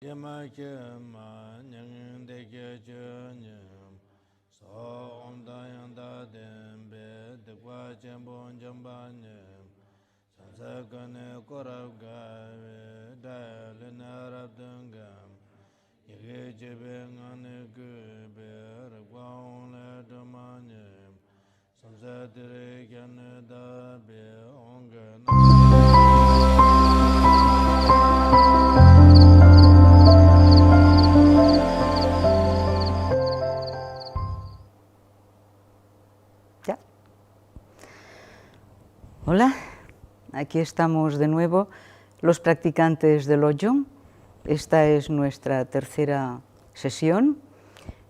Yama Kema Nyang Deke Nyam So Om Dayang Da Dembe Dekwa Chembon Jamba Nyam Sansa Kane Korab Gawe Dale Narab Dungam Yege Jebe Ngane Gube Rekwa Onle Dama Nyam Sansa Dire Kyane Da Be Onge Hola, aquí estamos de nuevo los practicantes del Lojong. Esta es nuestra tercera sesión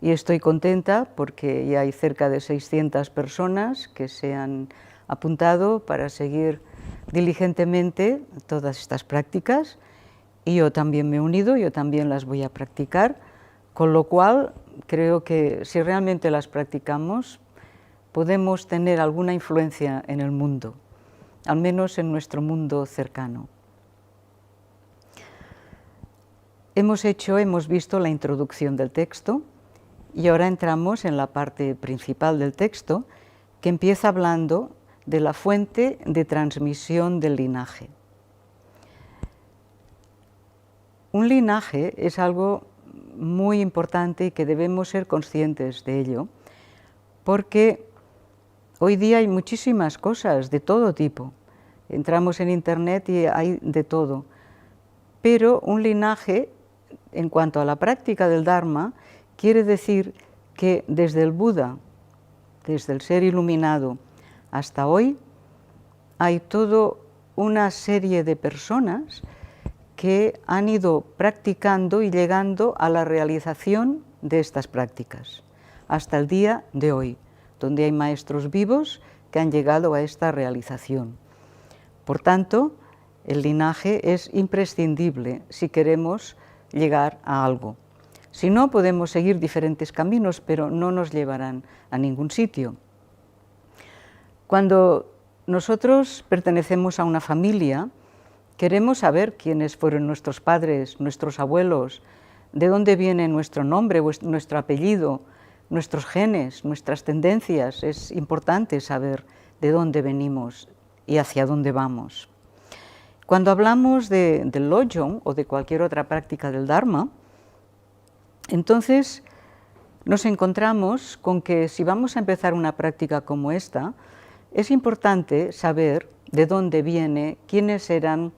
y estoy contenta porque ya hay cerca de 600 personas que se han apuntado para seguir diligentemente todas estas prácticas y yo también me he unido, yo también las voy a practicar, con lo cual creo que si realmente las practicamos podemos tener alguna influencia en el mundo, al menos en nuestro mundo cercano. Hemos visto la introducción del texto y ahora entramos en la parte principal del texto, que empieza hablando de la fuente de transmisión del linaje. Un linaje es algo muy importante y que debemos ser conscientes de ello, porque hoy día hay muchísimas cosas de todo tipo. Entramos en Internet y hay de todo. Pero un linaje, en cuanto a la práctica del Dharma, quiere decir que desde el Buda, desde el ser iluminado hasta hoy, hay toda una serie de personas que han ido practicando y llegando a la realización de estas prácticas, hasta el día de hoy, donde hay maestros vivos que han llegado a esta realización. Por tanto, el linaje es imprescindible si queremos llegar a algo. Si no, podemos seguir diferentes caminos, pero no nos llevarán a ningún sitio. Cuando nosotros pertenecemos a una familia, queremos saber quiénes fueron nuestros padres, nuestros abuelos, de dónde viene nuestro nombre, nuestro apellido, nuestros genes, nuestras tendencias. Es importante saber de dónde venimos y hacia dónde vamos. Cuando hablamos del Lojong o de cualquier otra práctica del Dharma, entonces nos encontramos con que si vamos a empezar una práctica como esta, es importante saber de dónde viene, quiénes eran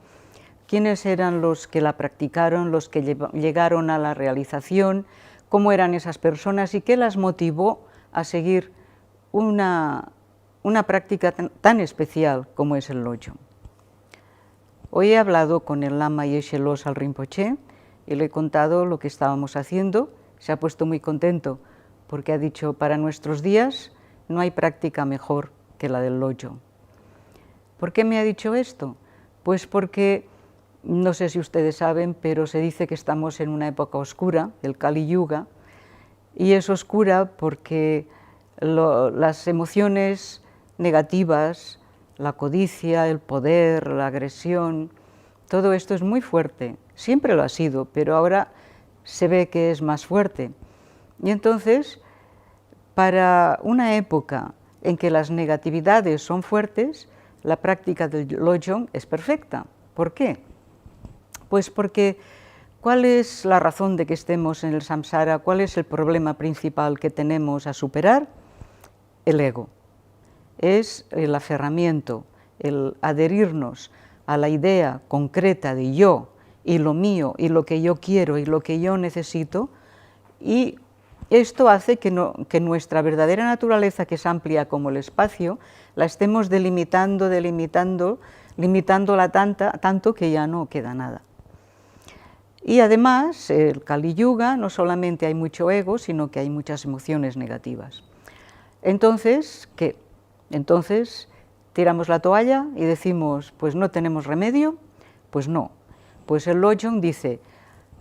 los que la practicaron, los que llegaron a la realización, cómo eran esas personas y qué las motivó a seguir una práctica tan especial como es el Lojong. Hoy he hablado con el Lama Yeshe Losal Rinpoche y le he contado lo que estábamos haciendo. Se ha puesto muy contento porque ha dicho, para nuestros días no hay práctica mejor que la del Lojong. ¿Por qué me ha dicho esto? Pues porque, no sé si ustedes saben, pero se dice que estamos en una época oscura, el Kali Yuga, y es oscura porque las emociones negativas, la codicia, el poder, la agresión, todo esto es muy fuerte. Siempre lo ha sido, pero ahora se ve que es más fuerte. Y entonces, para una época en que las negatividades son fuertes, la práctica del Lojong es perfecta. ¿Por qué? Pues porque, ¿cuál es la razón de que estemos en el samsara? ¿Cuál es el problema principal que tenemos a superar? El ego. Es el aferramiento, el adherirnos a la idea concreta de yo y lo mío y lo que yo quiero y lo que yo necesito, y esto hace que nuestra verdadera naturaleza, que es amplia como el espacio, la estemos limitándola tanto que ya no queda nada. Y además, el Kali Yuga, no solamente hay mucho ego, sino que hay muchas emociones negativas. Entonces, ¿qué? Entonces, tiramos la toalla y decimos, pues no tenemos remedio. Pues no. Pues el Lojong dice,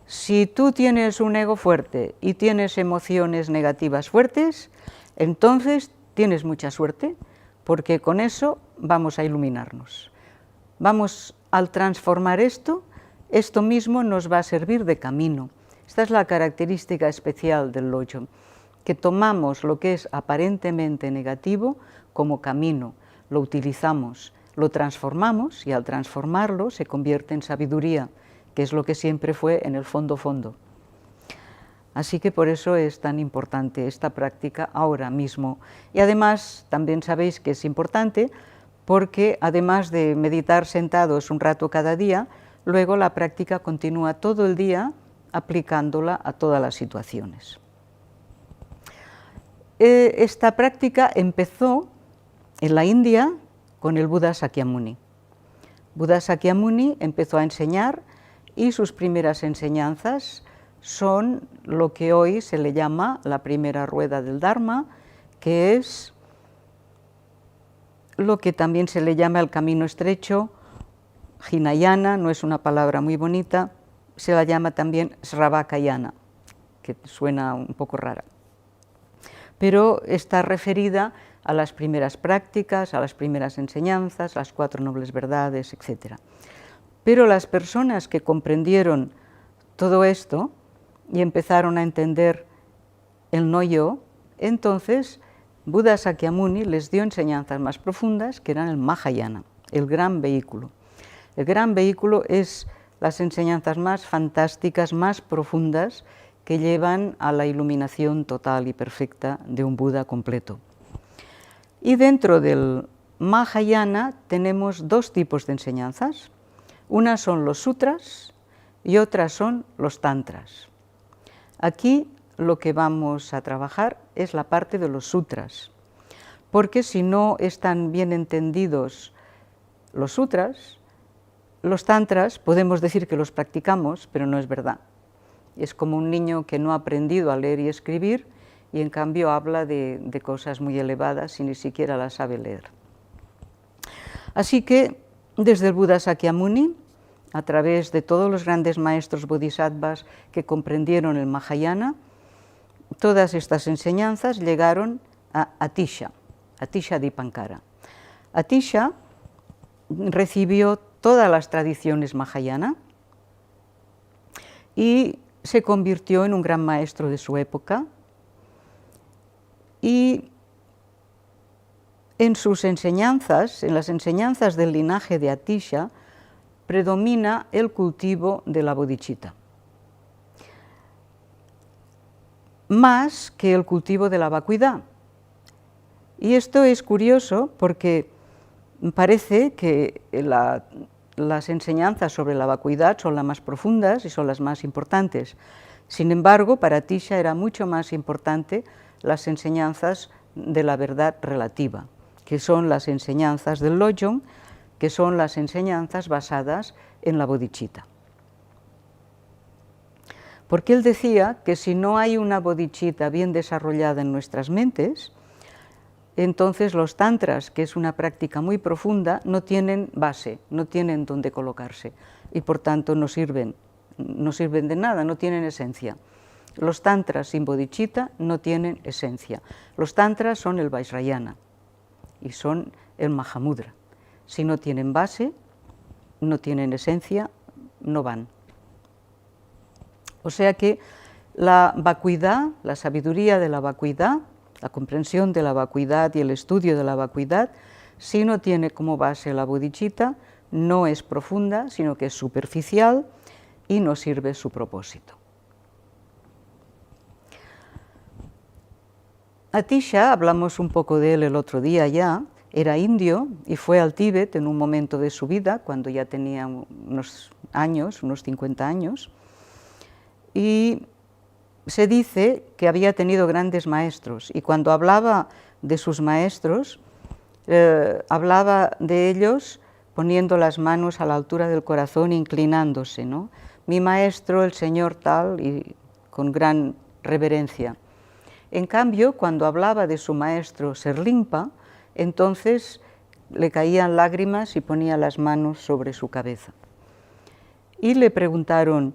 si tú tienes un ego fuerte y tienes emociones negativas fuertes, entonces tienes mucha suerte, porque con eso vamos a iluminarnos. Vamos, al transformar esto, esto mismo nos va a servir de camino. Esta es la característica especial del Lojong, que tomamos lo que es aparentemente negativo como camino, lo utilizamos, lo transformamos y al transformarlo se convierte en sabiduría, que es lo que siempre fue en el fondo. Así que por eso es tan importante esta práctica ahora mismo. Y además también sabéis que es importante porque además de meditar sentados un rato cada día, luego la práctica continúa todo el día aplicándola a todas las situaciones. Esta práctica empezó en la India con el Buda Sakyamuni. Buda Sakyamuni empezó a enseñar y sus primeras enseñanzas son lo que hoy se le llama la primera rueda del Dharma, que es lo que también se le llama el camino estrecho, Hinayana, no es una palabra muy bonita, se la llama también Sravakayana, que suena un poco rara, pero está referida a las primeras prácticas, a las primeras enseñanzas, las 4 nobles verdades, etc. Pero las personas que comprendieron todo esto y empezaron a entender el no yo, entonces Buda Sakyamuni les dio enseñanzas más profundas que eran el Mahayana, el gran vehículo. El gran vehículo es las enseñanzas más fantásticas, más profundas, que llevan a la iluminación total y perfecta de un Buda completo. Y dentro del Mahayana tenemos 2 tipos de enseñanzas. Unas son los sutras y otras son los tantras. Aquí lo que vamos a trabajar es la parte de los sutras, porque si no están bien entendidos los sutras, los tantras podemos decir que los practicamos, pero no es verdad. Es como un niño que no ha aprendido a leer y escribir y en cambio habla de cosas muy elevadas y ni siquiera las sabe leer. Así que desde el Buda Sakyamuni, a través de todos los grandes maestros bodhisattvas que comprendieron el Mahayana, todas estas enseñanzas llegaron a Atisha Dipankara. Atisha recibió todas las tradiciones Mahayana y se convirtió en un gran maestro de su época, y en sus enseñanzas, en las enseñanzas del linaje de Atisha, predomina el cultivo de la bodhicitta, más que el cultivo de la vacuidad. Y esto es curioso porque parece que las enseñanzas sobre la vacuidad son las más profundas y son las más importantes. Sin embargo, para Atisha era mucho más importante las enseñanzas de la verdad relativa, que son las enseñanzas del Lojong, que son las enseñanzas basadas en la bodhicitta. Porque él decía que si no hay una bodhicitta bien desarrollada en nuestras mentes, entonces los tantras, que es una práctica muy profunda, no tienen base, no tienen dónde colocarse y por tanto no sirven de nada, no tienen esencia. Los tantras sin bodhicitta no tienen esencia. Los tantras son el Vajrayana y son el Mahamudra. Si no tienen base, no tienen esencia, no van. O sea que la vacuidad, la sabiduría de la vacuidad, la comprensión de la vacuidad y el estudio de la vacuidad, si no tiene como base la bodhicitta, no es profunda, sino que es superficial y no sirve su propósito. Atisha, hablamos un poco de él el otro día ya, era indio y fue al Tíbet en un momento de su vida, cuando ya tenía unos años, unos 50 años, y se dice que había tenido grandes maestros, y cuando hablaba de sus maestros, hablaba de ellos poniendo las manos a la altura del corazón, inclinándose, ¿no? Mi maestro, el señor tal, y con gran reverencia. En cambio, cuando hablaba de su maestro Serlingpa, entonces le caían lágrimas y ponía las manos sobre su cabeza. Y le preguntaron,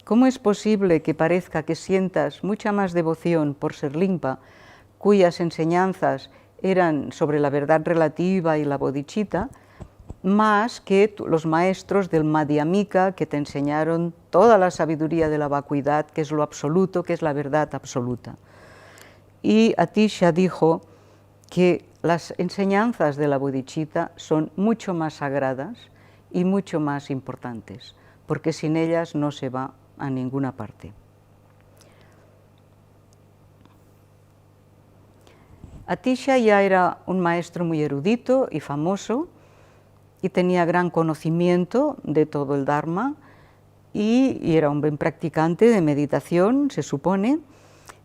¿cómo es posible que parezca que sientas mucha más devoción por Serlingpa, cuyas enseñanzas eran sobre la verdad relativa y la bodhicitta, más que los maestros del Madhyamika, que te enseñaron toda la sabiduría de la vacuidad, que es lo absoluto, que es la verdad absoluta. Y Atisha dijo que las enseñanzas de la bodhicitta son mucho más sagradas y mucho más importantes, porque sin ellas no se va a ninguna parte. Atisha ya era un maestro muy erudito y famoso, y tenía gran conocimiento de todo el Dharma, y era un buen practicante de meditación, se supone,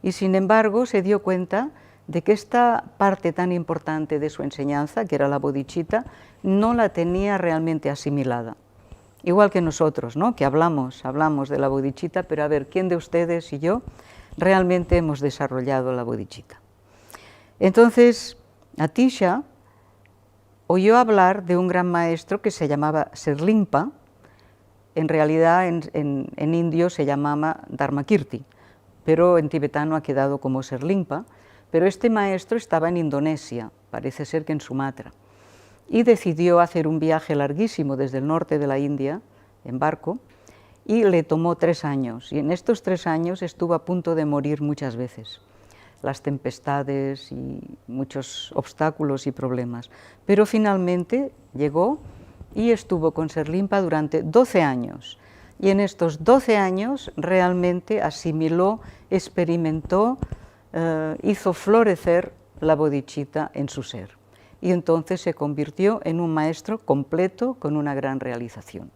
y sin embargo se dio cuenta de que esta parte tan importante de su enseñanza, que era la bodhicitta, no la tenía realmente asimilada. Igual que nosotros, ¿no?, que hablamos de la bodhicitta, pero a ver, ¿quién de ustedes y yo realmente hemos desarrollado la bodhicitta? Entonces, Atisha oyó hablar de un gran maestro que se llamaba Serlingpa. En realidad en indio se llamaba Dharmakirti, pero en tibetano ha quedado como Serlingpa. Pero este maestro estaba en Indonesia, parece ser que en Sumatra, y decidió hacer un viaje larguísimo desde el norte de la India, en barco, y le tomó 3 años. Y en estos 3 años estuvo a punto de morir muchas veces. Las tempestades y muchos obstáculos y problemas. Pero finalmente llegó y estuvo con Serlingpa durante 12 años. Y en estos 12 años realmente asimiló, experimentó, hizo florecer la bodhicitta en su ser. Y entonces se convirtió en un maestro completo con una gran realización.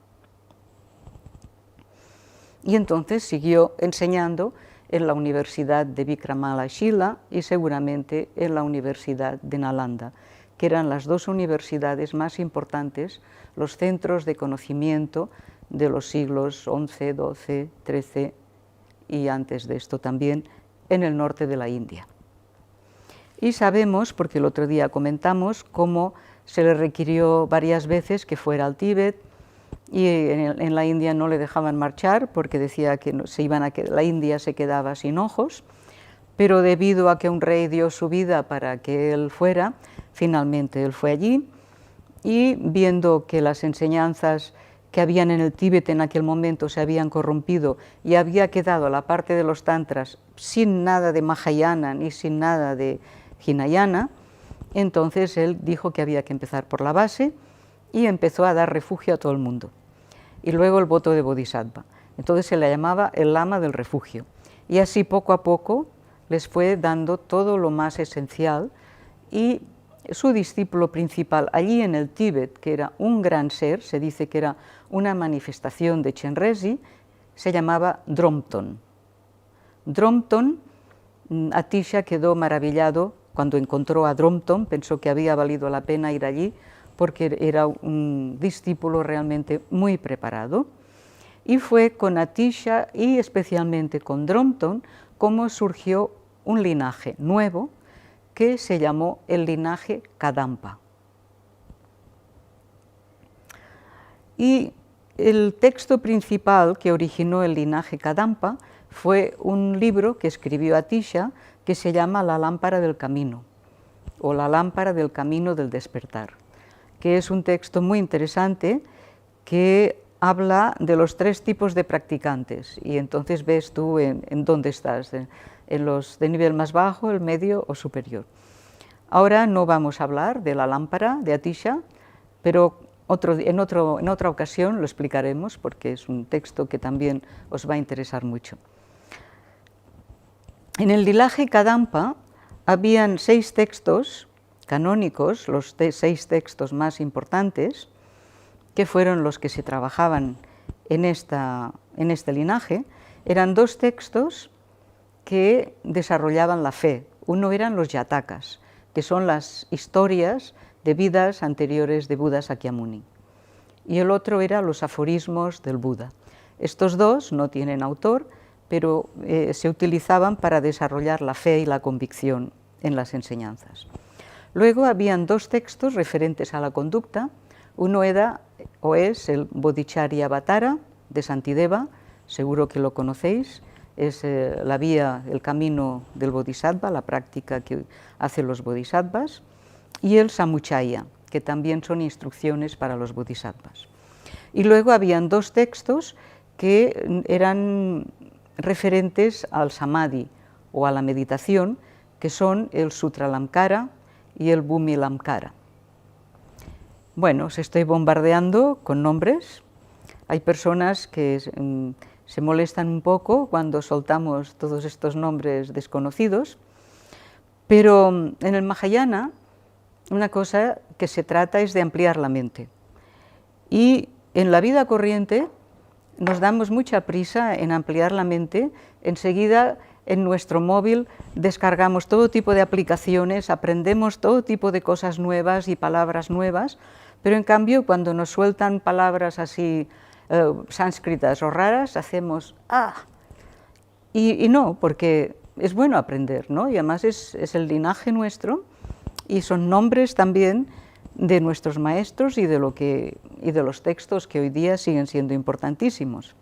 Y entonces siguió enseñando en la Universidad de Vikramalashila y seguramente en la Universidad de Nalanda, que eran las 2 universidades más importantes, los centros de conocimiento de los siglos XI, XII, XIII y antes de esto también en el norte de la India. Y sabemos, porque el otro día comentamos, cómo se le requirió varias veces que fuera al Tíbet, y en la India no le dejaban marchar porque decía que la India se quedaba sin ojos, pero debido a que un rey dio su vida para que él fuera, finalmente él fue allí, y viendo que las enseñanzas que habían en el Tíbet en aquel momento se habían corrompido y había quedado la parte de los tantras sin nada de Mahayana ni sin nada de Hinayana, entonces él dijo que había que empezar por la base y empezó a dar refugio a todo el mundo. Y luego el voto de Bodhisattva. Entonces se le llamaba el lama del refugio. Y así poco a poco les fue dando todo lo más esencial, y su discípulo principal allí en el Tíbet, que era un gran ser, se dice que era una manifestación de Chenrezig, se llamaba Dromton. Dromton, Atisha quedó maravillado cuando encontró a Dromton, pensó que había valido la pena ir allí porque era un discípulo realmente muy preparado, y fue con Atisha y especialmente con Dromton como surgió un linaje nuevo que se llamó el linaje Kadampa. Y el texto principal que originó el linaje Kadampa fue un libro que escribió Atisha que se llama La lámpara del camino, o La lámpara del camino del despertar, que es un texto muy interesante que habla de los 3 tipos de practicantes, y entonces ves tú en dónde estás, en los de nivel más bajo, el medio o superior. Ahora no vamos a hablar de la lámpara de Atisha, pero en otra ocasión lo explicaremos porque es un texto que también os va a interesar mucho. En el linaje Kadampa habían 6 textos canónicos, los 6 textos más importantes, que fueron los que se trabajaban en este linaje. Eran 2 textos que desarrollaban la fe. Uno eran los Jatakas, que son las historias de vidas anteriores de Buda Sakyamuni, y el otro era los aforismos del Buda. Estos 2 no tienen autor, pero se utilizaban para desarrollar la fe y la convicción en las enseñanzas. Luego habían 2 textos referentes a la conducta. Uno era o es el Bodhicharyavatara de Santideva, seguro que lo conocéis, es la vía, el camino del Bodhisattva, la práctica que hacen los Bodhisattvas, y el Samuchaya, que también son instrucciones para los bodhisattvas. Y luego habían 2 textos que eran referentes al samadhi o a la meditación, que son el Sutralamkara y el Bhumilamkara. Bueno, os estoy bombardeando con nombres. Hay personas que se molestan un poco cuando soltamos todos estos nombres desconocidos, pero en el Mahayana una cosa que se trata es de ampliar la mente. Y en la vida corriente nos damos mucha prisa en ampliar la mente. Enseguida en nuestro móvil descargamos todo tipo de aplicaciones, aprendemos todo tipo de cosas nuevas y palabras nuevas, pero en cambio cuando nos sueltan palabras así sánscritas o raras, hacemos ¡ah! Y no, porque es bueno aprender, ¿no? Y además es el linaje nuestro y son nombres también de nuestros maestros y de los textos que hoy día siguen siendo importantísimos.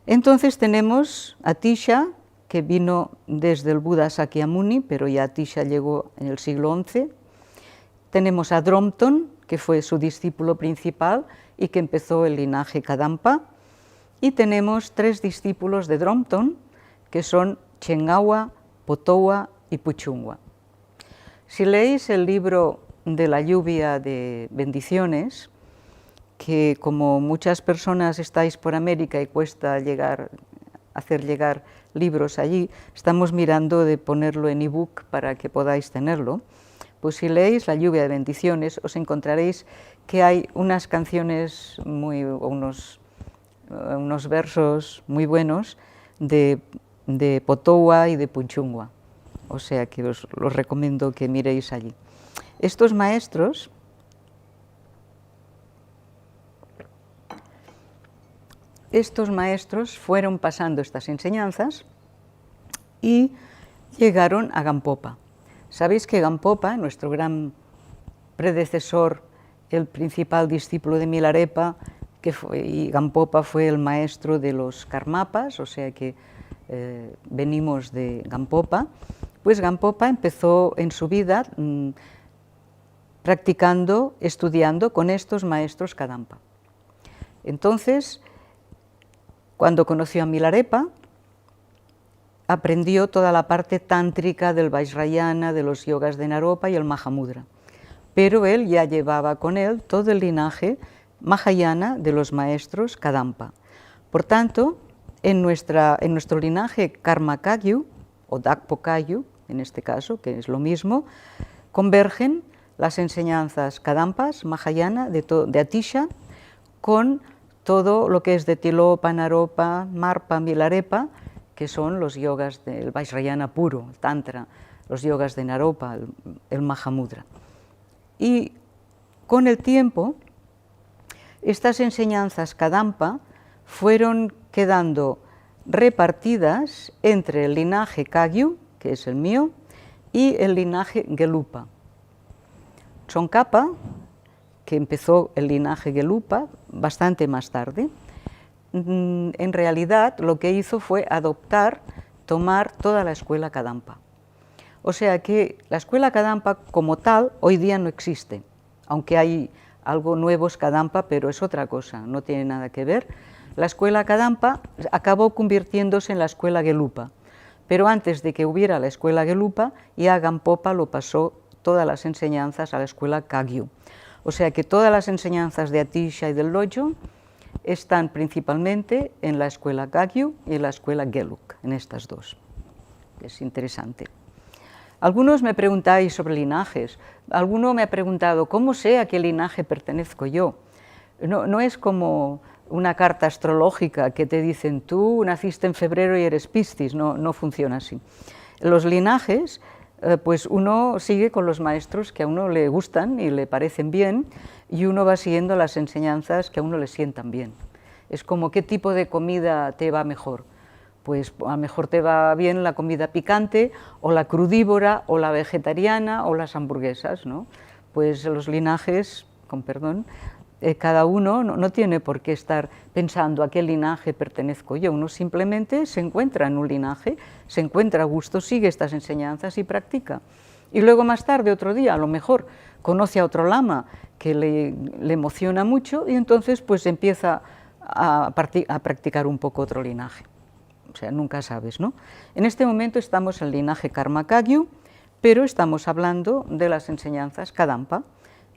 Entonces tenemos a Atisha, que vino desde el Buda Sakyamuni, pero ya Atisha llegó en el siglo XI. Tenemos a Drompton, que fue su discípulo principal y que empezó el linaje Kadampa. Y tenemos 3 discípulos de Drompton, que son Chengawa, Potowa y Puchungwa. Si leéis el libro de la lluvia de bendiciones, que como muchas personas estáis por América y cuesta hacer llegar libros allí, estamos mirando de ponerlo en ebook para que podáis tenerlo. Pues si leéis La lluvia de bendiciones os encontraréis que hay unas canciones, unos versos muy buenos de Potowa y de Puchungwa. O sea que os recomiendo que miréis allí. Estos maestros fueron pasando estas enseñanzas y llegaron a Gampopa. Sabéis que Gampopa, nuestro gran predecesor, el principal discípulo de Milarepa, y Gampopa fue el maestro de los Karmapas, o sea que venimos de Gampopa, pues Gampopa empezó en su vida practicando, estudiando con estos maestros Kadampa. Entonces, cuando conoció a Milarepa, aprendió toda la parte tántrica del Vajrayana, de los yogas de Naropa y el Mahamudra. Pero él ya llevaba con él todo el linaje Mahayana de los maestros Kadampa. Por tanto, en nuestro linaje Karma Kagyu, o Dakpo Kagyu, en este caso, que es lo mismo, convergen las enseñanzas Kadampas, Mahayana, de Atisha, con todo lo que es de Tilopa, Naropa, Marpa, Milarepa, que son los yogas del Vajrayana puro, el Tantra, los yogas de Naropa, el Mahamudra. Y con el tiempo, estas enseñanzas Kadampa fueron quedando repartidas entre el linaje Kagyu, que es el mío, y el linaje Gelupa. Tsongkhapa, que empezó el linaje Gelupa bastante más tarde, en realidad lo que hizo fue tomar toda la escuela Kadampa. O sea que la escuela Kadampa como tal hoy día no existe, aunque hay algo nuevos Kadampa, pero es otra cosa, no tiene nada que ver. La escuela Kadampa acabó convirtiéndose en la escuela Gelupa, pero antes de que hubiera la escuela Gelupa, ya Gampopa lo pasó todas las enseñanzas a la escuela Kagyu. O sea que todas las enseñanzas de Atisha y del Lojo están principalmente en la escuela Kagyu y en la escuela Geluk, en estas dos. Es interesante. Algunos me preguntáis sobre linajes. Alguno me ha preguntado, ¿cómo sé a qué linaje pertenezco yo? No es como una carta astrológica que te dicen, tú naciste en febrero y eres Piscis, no funciona así. Los linajes, pues uno sigue con los maestros que a uno le gustan y le parecen bien, y uno va siguiendo las enseñanzas que a uno le sientan bien. Es como qué tipo de comida te va mejor. Pues a lo mejor te va bien la comida picante, o la crudívora, o la vegetariana, o las hamburguesas, ¿no? Pues los linajes, con perdón, cada uno no tiene por qué estar pensando a qué linaje pertenezco yo. Uno simplemente se encuentra en un linaje, se encuentra a gusto, sigue estas enseñanzas y practica. Y luego más tarde, otro día, a lo mejor, conoce a otro lama que le emociona mucho y entonces pues empieza a practicar un poco otro linaje. O sea, nunca sabes, ¿no? En este momento estamos en el linaje Karma Kagyu, pero estamos hablando de las enseñanzas Kadampa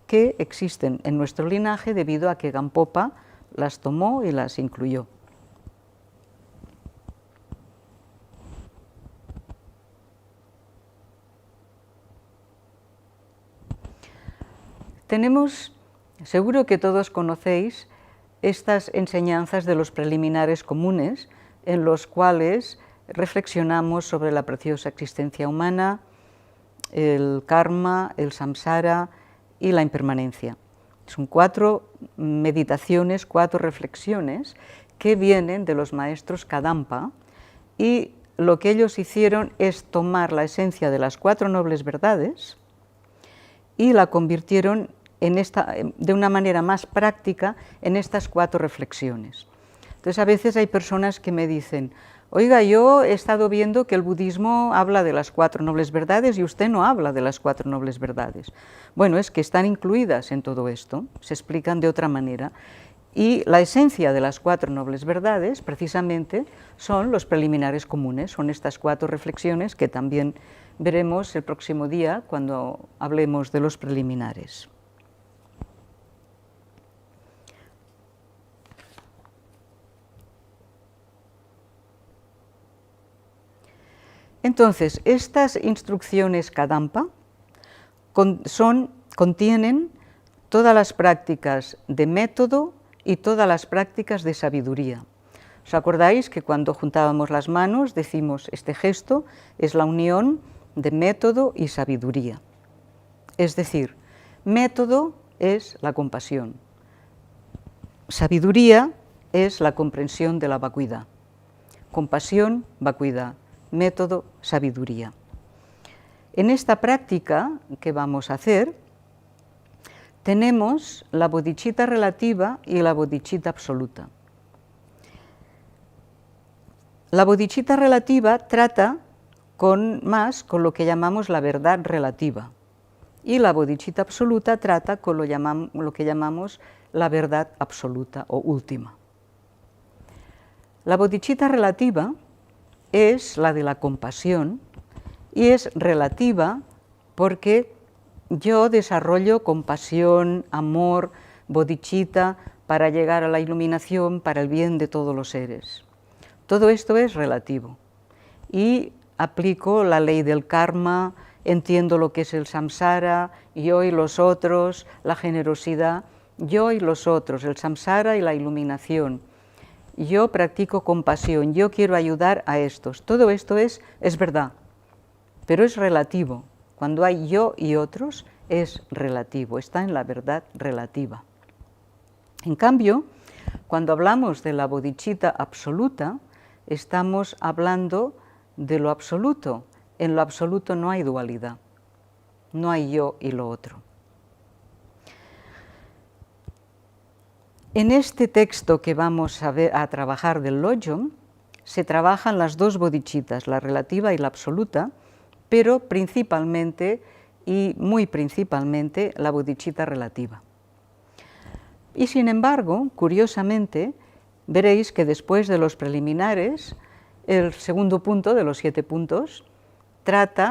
que existen en nuestro linaje debido a que Gampopa las tomó y las incluyó. Seguro que todos conocéis estas enseñanzas de los preliminares comunes en los cuales reflexionamos sobre la preciosa existencia humana, el karma, el samsara y la impermanencia. Son 4 meditaciones, 4 reflexiones que vienen de los maestros Kadampa y lo que ellos hicieron es tomar la esencia de las 4 nobles verdades y la convirtieron de una manera más práctica en estas 4 reflexiones. Entonces a veces hay personas que me dicen, oiga, yo he estado viendo que el budismo habla de las 4 nobles verdades y usted no habla de las 4 nobles verdades. Bueno, es que están incluidas en todo esto, se explican de otra manera. Y la esencia de las 4 nobles verdades, precisamente, son los preliminares comunes, son estas 4 reflexiones que también veremos el próximo día cuando hablemos de los preliminares. Entonces, estas instrucciones Kadampa contienen todas las prácticas de método y todas las prácticas de sabiduría. ¿Os acordáis que cuando juntábamos las manos decimos este gesto es la unión de método y sabiduría? Es decir, método es la compasión, sabiduría es la comprensión de la vacuidad. Compasión, vacuidad. Método, sabiduría. En esta práctica que vamos a hacer, tenemos la bodhicitta relativa y la bodhicitta absoluta. La bodhicitta relativa trata más con lo que llamamos la verdad relativa y la bodhicitta absoluta trata con lo que llamamos la verdad absoluta o última. La bodhicitta relativa es la de la compasión y es relativa porque yo desarrollo compasión, amor, bodhicitta para llegar a la iluminación, para el bien de todos los seres. Todo esto es relativo y aplico la ley del karma, entiendo lo que es el samsara, yo y los otros, la generosidad, yo y los otros, el samsara y la iluminación. Yo practico compasión, yo quiero ayudar a estos. Todo esto es verdad, pero es relativo. Cuando hay yo y otros, es relativo, está en la verdad relativa. En cambio, cuando hablamos de la bodhicitta absoluta, estamos hablando de lo absoluto. En lo absoluto no hay dualidad, no hay yo y lo otro. En este texto que vamos a trabajar del Lojong, se trabajan las 2 bodhicittas, la relativa y la absoluta, pero principalmente y muy principalmente la bodhicitta relativa. Y sin embargo, curiosamente, veréis que después de los preliminares, el segundo punto de los 7 puntos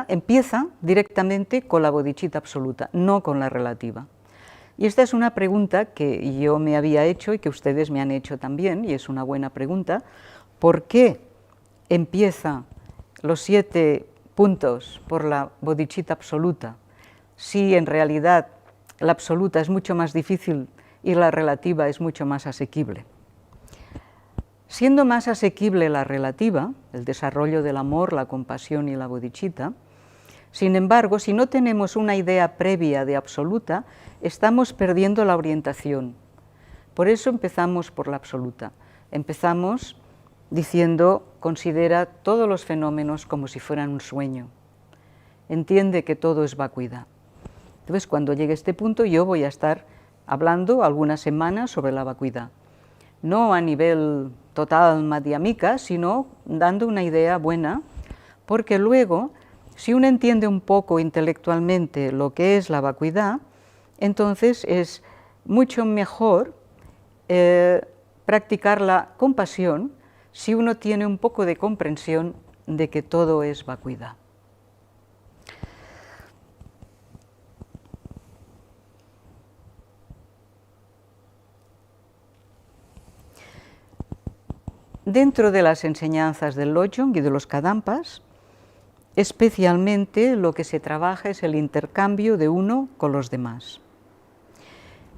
empieza directamente con la bodhicitta absoluta, no con la relativa. Y esta es una pregunta que yo me había hecho y que ustedes me han hecho también, y es una buena pregunta. ¿Por qué empieza los 7 puntos por la bodhicitta absoluta, si en realidad la absoluta es mucho más difícil y la relativa es mucho más asequible? Siendo más asequible la relativa, el desarrollo del amor, la compasión y la bodhicitta, sin embargo, si no tenemos una idea previa de absoluta, estamos perdiendo la orientación. Por eso empezamos por la absoluta. Empezamos diciendo, considera todos los fenómenos como si fueran un sueño. Entiende que todo es vacuidad. Entonces, cuando llegue a este punto, yo voy a estar hablando algunas semanas sobre la vacuidad. No a nivel total madhyamika, sino dando una idea buena, porque luego, si uno entiende un poco intelectualmente lo que es la vacuidad, Entonces es mucho mejor practicar la compasión si uno tiene un poco de comprensión de que todo es vacuidad. Dentro de las enseñanzas del Lojong y de los Kadampas, especialmente lo que se trabaja es el intercambio de uno con los demás.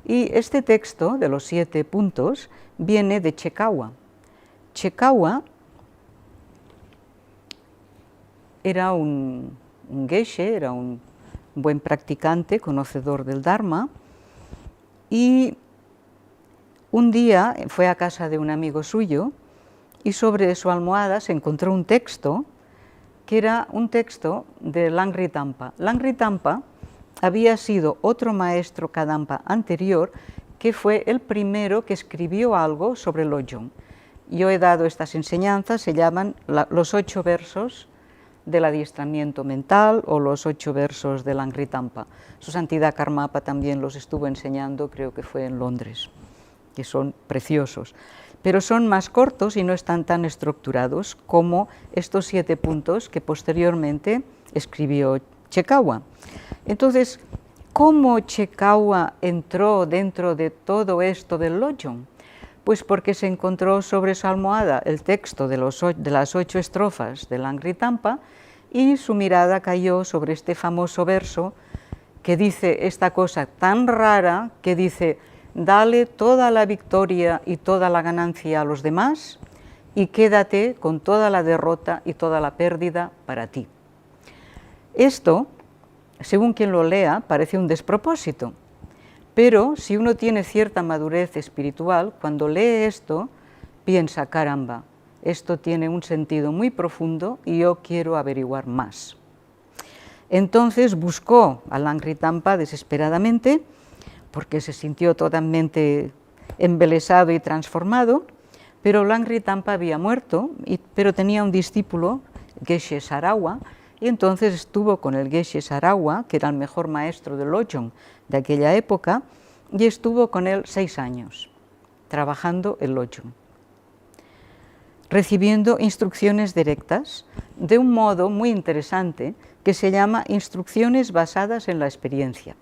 Y este texto de los 7 puntos viene de Chekawa. Chekawa era un geshe, era un buen practicante, conocedor del Dharma, y un día fue a casa de un amigo suyo y sobre su almohada se encontró un texto que era un texto de Langri Tampa. Langri Tampa había sido otro maestro Kadampa anterior que fue el primero que escribió algo sobre el Lojong. Yo he dado estas enseñanzas, se llaman los 8 versos del adiestramiento mental o los 8 versos de Langri Tampa. Su Santidad Karmapa también los estuvo enseñando, creo que fue en Londres, que son preciosos, pero son más cortos y no están tan estructurados como estos 7 puntos que posteriormente escribió Chekawa. Entonces, ¿cómo Chekawa entró dentro de todo esto del Lojong? Pues porque se encontró sobre su almohada el texto de las 8 estrofas de Langri Tampa y su mirada cayó sobre este famoso verso que dice esta cosa tan rara que dice: dale toda la victoria y toda la ganancia a los demás y quédate con toda la derrota y toda la pérdida para ti. Esto, según quien lo lea, parece un despropósito, pero si uno tiene cierta madurez espiritual, cuando lee esto, piensa, caramba, esto tiene un sentido muy profundo y yo quiero averiguar más. Entonces buscó a Langri Tampa desesperadamente, porque se sintió totalmente embelesado y transformado, pero Langri Tampa había muerto, pero tenía un discípulo, Geshe Sarawa, y entonces estuvo con el Geshe Sarawa, que era el mejor maestro del Lojong de aquella época, y estuvo con él 6 años, trabajando el Lojong, recibiendo instrucciones directas de un modo muy interesante que se llama instrucciones basadas en la experiencia.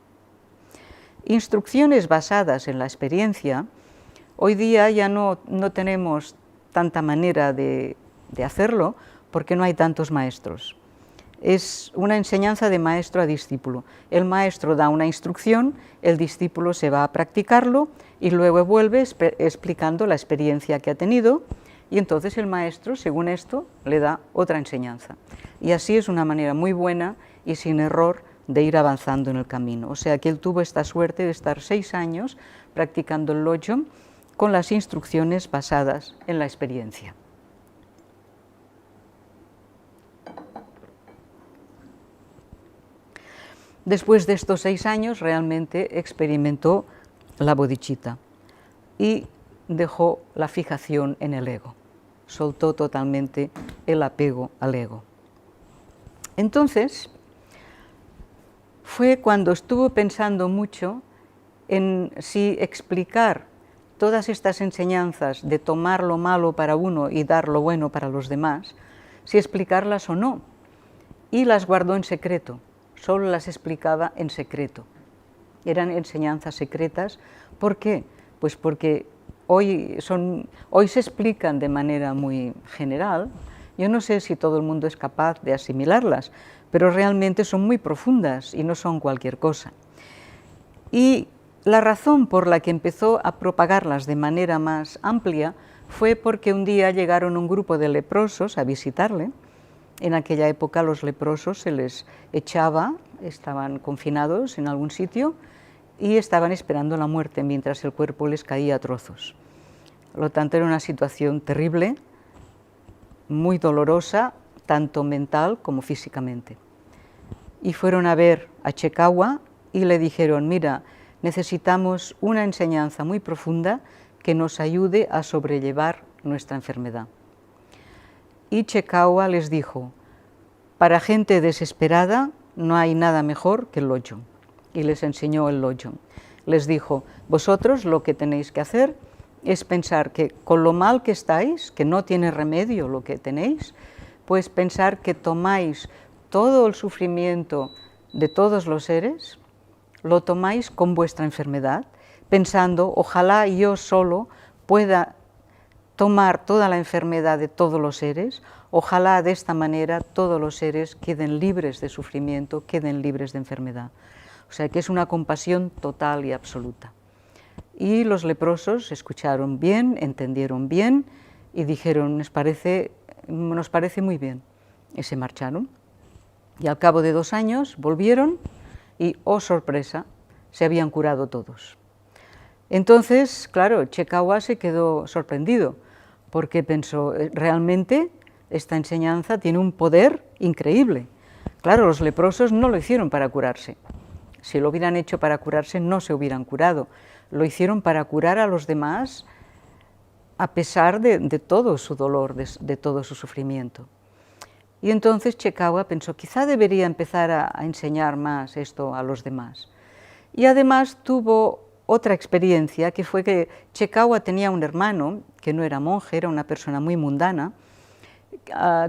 Instrucciones basadas en la experiencia, hoy día ya no tenemos tanta manera de hacerlo porque no hay tantos maestros. Es una enseñanza de maestro a discípulo. El maestro da una instrucción, el discípulo se va a practicarlo y luego vuelve explicando la experiencia que ha tenido y entonces el maestro, según esto, le da otra enseñanza. Y así es una manera muy buena y sin error de ir avanzando en el camino. O sea que él tuvo esta suerte de estar 6 años practicando el Lojong con las instrucciones basadas en la experiencia. Después de estos 6 años realmente experimentó la bodhicitta y dejó la fijación en el ego, soltó totalmente el apego al ego. Entonces, fue cuando estuvo pensando mucho en si explicar todas estas enseñanzas de tomar lo malo para uno y dar lo bueno para los demás, si explicarlas o no, y las guardó en secreto, solo las explicaba en secreto. Eran enseñanzas secretas. ¿Por qué? Pues porque hoy se explican de manera muy general. Yo no sé si todo el mundo es capaz de asimilarlas, pero realmente son muy profundas y no son cualquier cosa. Y la razón por la que empezó a propagarlas de manera más amplia fue porque un día llegaron un grupo de leprosos a visitarle. En aquella época los leprosos se les echaba, estaban confinados en algún sitio y estaban esperando la muerte mientras el cuerpo les caía a trozos. Por lo tanto, era una situación terrible, muy dolorosa, tanto mental como físicamente. Y fueron a ver a Chekawa y le dijeron: mira, necesitamos una enseñanza muy profunda que nos ayude a sobrellevar nuestra enfermedad. Y Chekawa les dijo: para gente desesperada no hay nada mejor que el Lojong. y les enseñó el Lojong. Les dijo, vosotros lo que tenéis que hacer es pensar que con lo mal que estáis, que no tiene remedio lo que tenéis, pues pensar que tomáis todo el sufrimiento de todos los seres, lo tomáis con vuestra enfermedad, pensando, ojalá yo solo pueda tomar toda la enfermedad de todos los seres, ojalá de esta manera todos los seres queden libres de sufrimiento, queden libres de enfermedad. O sea que es una compasión total y absoluta. Y los leprosos escucharon bien, entendieron bien y dijeron, nos parece muy bien. Y se marcharon. Y al cabo de 2 años volvieron y, oh sorpresa, se habían curado todos. Entonces, claro, Che Kawah se quedó sorprendido, porque pensó, realmente esta enseñanza tiene un poder increíble. Claro, los leprosos no lo hicieron para curarse. Si lo hubieran hecho para curarse, no se hubieran curado. Lo hicieron para curar a los demás a pesar de todo su dolor, de todo su sufrimiento. Y entonces Che Kawah pensó, quizá debería empezar a enseñar más esto a los demás. Y además tuvo otra experiencia, que fue que Che Kawah tenía un hermano, que no era monje, era una persona muy mundana,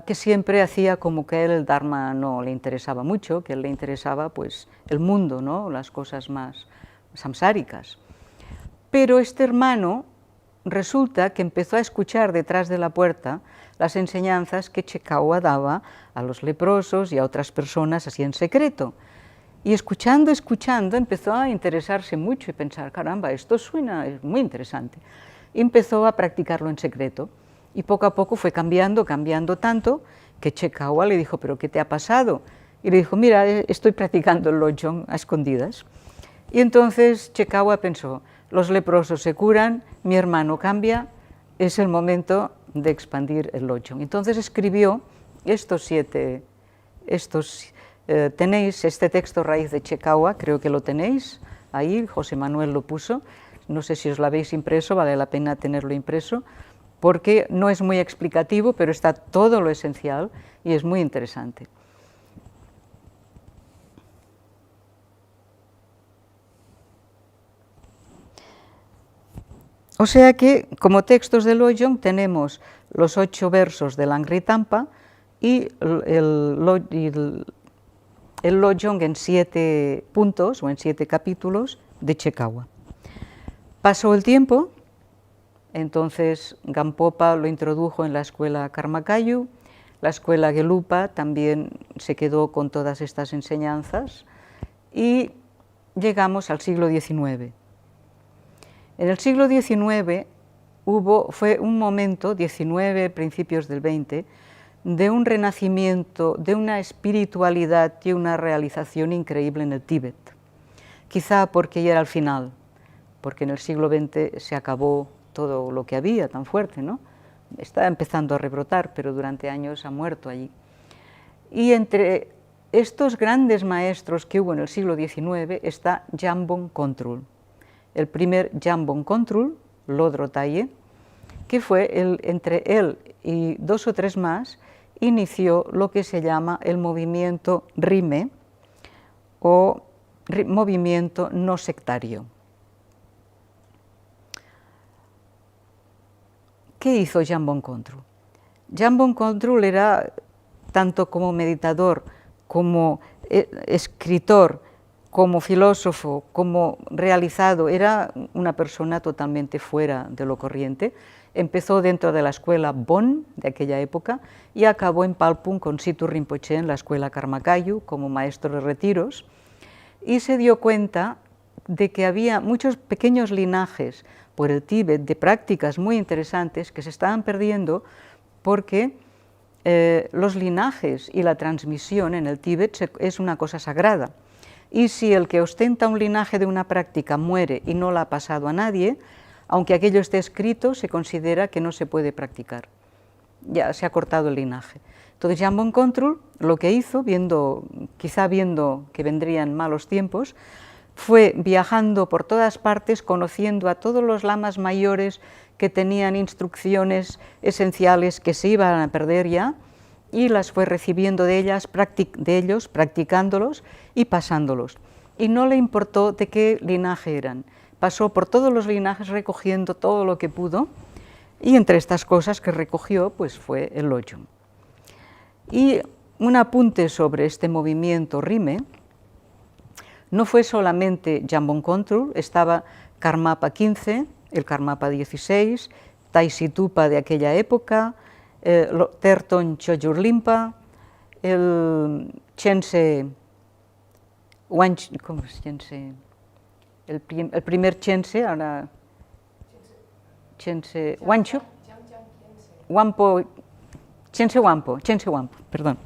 que siempre hacía como que a él el Dharma no le interesaba mucho, que a él le interesaba pues el mundo, ¿no? Las cosas más samsáricas. Pero este hermano resulta que empezó a escuchar detrás de la puerta las enseñanzas que Che Kawah daba a los leprosos y a otras personas así en secreto. Y escuchando, empezó a interesarse mucho y pensar, caramba, esto suena, es muy interesante. Y empezó a practicarlo en secreto. Y poco a poco fue cambiando tanto, que Che Kawah le dijo, ¿pero qué te ha pasado? Y le dijo, mira, estoy practicando el Lojong a escondidas. Y entonces Che Kawah pensó, los leprosos se curan, mi hermano cambia, es el momento de expandir el Lojong. Entonces escribió tenéis este texto raíz de Che Kawah, creo que lo tenéis, ahí José Manuel lo puso, no sé si os lo habéis impreso, vale la pena tenerlo impreso, porque no es muy explicativo, pero está todo lo esencial y es muy interesante. O sea que, como textos de Lojong, tenemos los 8 versos de Langri-Thampa y el Lojong en 7 puntos o en 7 capítulos de Che Kawah. Pasó el tiempo, entonces Gampopa lo introdujo en la escuela Karma Kayu, la escuela Gelupa también se quedó con todas estas enseñanzas y llegamos al siglo XIX. En el siglo XIX fue un momento, 19, principios del 20, de un renacimiento, de una espiritualidad y una realización increíble en el Tíbet. Quizá porque ya era el final, porque en el siglo XX se acabó todo lo que había tan fuerte, ¿no? Está empezando a rebrotar, pero durante años ha muerto allí. Y entre estos grandes maestros que hubo en el siglo XIX está Jamgon Kongtrul. El primer Jamgon Kongtrul, Lodro Tayé, que fue entre él y 2 o 3 más, inició lo que se llama el movimiento Rime, o movimiento no sectario. ¿Qué hizo Jamgon Kongtrul? Jamgon Kongtrul era, tanto como meditador, como escritor, como filósofo, como realizado, era una persona totalmente fuera de lo corriente. Empezó dentro de la escuela Bon de aquella época y acabó en Palpum con Situ Rinpoche en la escuela Karma Kayu como maestro de retiros, y se dio cuenta de que había muchos pequeños linajes por el Tíbet de prácticas muy interesantes que se estaban perdiendo porque los linajes y la transmisión en el Tíbet es una cosa sagrada. Y si el que ostenta un linaje de una práctica muere y no la ha pasado a nadie, aunque aquello esté escrito, se considera que no se puede practicar. Ya se ha cortado el linaje. Entonces Jamgon Kongtrul lo que hizo, quizá viendo que vendrían malos tiempos, fue viajando por todas partes, conociendo a todos los lamas mayores que tenían instrucciones esenciales que se iban a perder ya, y las fue recibiendo de ellos, practicándolos y pasándolos. y no le importó de qué linaje eran. Pasó por todos los linajes recogiendo todo lo que pudo, y entre estas cosas que recogió pues fue el Lojong. Y un apunte sobre este movimiento Rime: no fue solamente Jamgon Kongtrul, estaba Karmapa XV, el Karmapa XVI, Taisitupa de aquella época, Terton Chogyur Limpa, el Chense, ¿cómo es Chense? El primer Chense, ahora Chense Wanchup, Chense Wampo, perdón.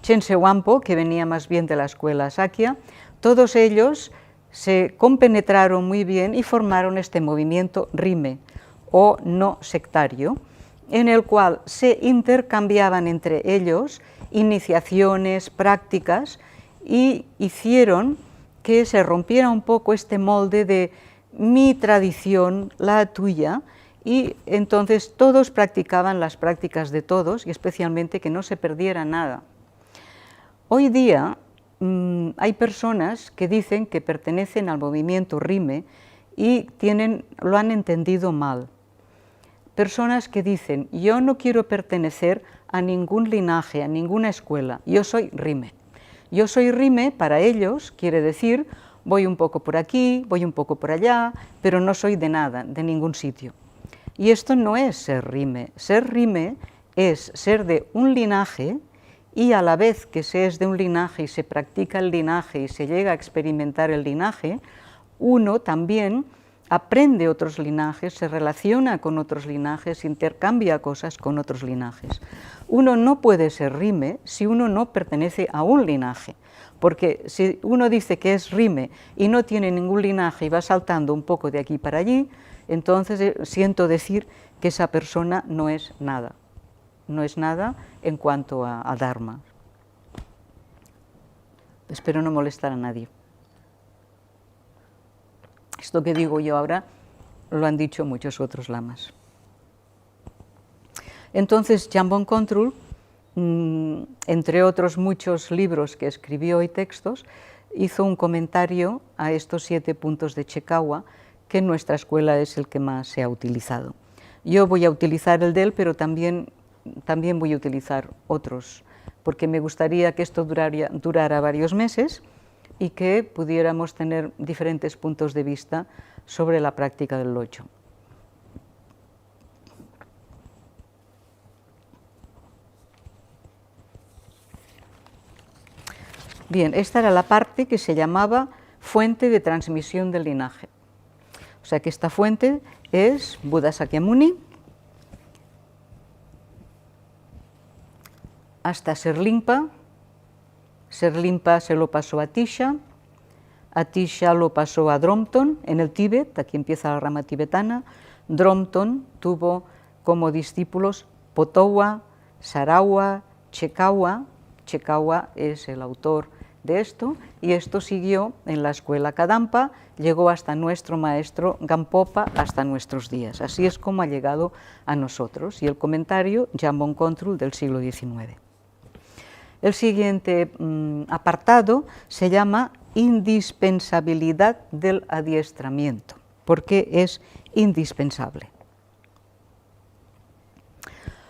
Chense Wampo, que venía más bien de la escuela Sakya, todos ellos se compenetraron muy bien y formaron este movimiento Rime, o no sectario, en el cual se intercambiaban entre ellos iniciaciones, prácticas, y hicieron que se rompiera un poco este molde de mi tradición, la tuya, y entonces todos practicaban las prácticas de todos, y especialmente que no se perdiera nada. Hoy día hay personas que dicen que pertenecen al movimiento Rime y lo han entendido mal. Personas que dicen, yo no quiero pertenecer a ningún linaje, a ninguna escuela, yo soy Rime. Yo soy Rime, para ellos, quiere decir, voy un poco por aquí, voy un poco por allá, pero no soy de nada, de ningún sitio. Y esto no es ser Rime. Ser Rime es ser de un linaje, y a la vez que se es de un linaje y se practica el linaje y se llega a experimentar el linaje, uno también aprende otros linajes, se relaciona con otros linajes, intercambia cosas con otros linajes. Uno no puede ser Rime si uno no pertenece a un linaje, porque si uno dice que es Rime y no tiene ningún linaje y va saltando un poco de aquí para allí, entonces siento decir que esa persona no es nada. No es nada en cuanto a Dharma. Espero no molestar a nadie. Esto que digo yo ahora lo han dicho muchos otros lamas. Entonces, Jamgon Kongtrul, entre otros muchos libros que escribió y textos, hizo un comentario a estos 7 puntos de Chekawa, que en nuestra escuela es el que más se ha utilizado. Yo voy a utilizar el de él, pero también voy a utilizar otros, porque me gustaría que esto durara varios meses y que pudiéramos tener diferentes puntos de vista sobre la práctica del Lojong. Bien, esta era la parte que se llamaba fuente de transmisión del linaje. O sea que esta fuente es Buda Sakyamuni, hasta Serlingpa. Serlingpa se lo pasó a Atisha lo pasó a Dromton en el Tíbet, aquí empieza la rama tibetana. Dromton tuvo como discípulos Potowa, Sarawa, Chekawa. Chekawa es el autor de esto, y esto siguió en la escuela Kadampa, llegó hasta nuestro maestro Gampopa, hasta nuestros días. Así es como ha llegado a nosotros. Y el comentario, Jamgon Kongtrul, del siglo XIX. El siguiente apartado se llama indispensabilidad del adiestramiento. ¿Por qué es indispensable?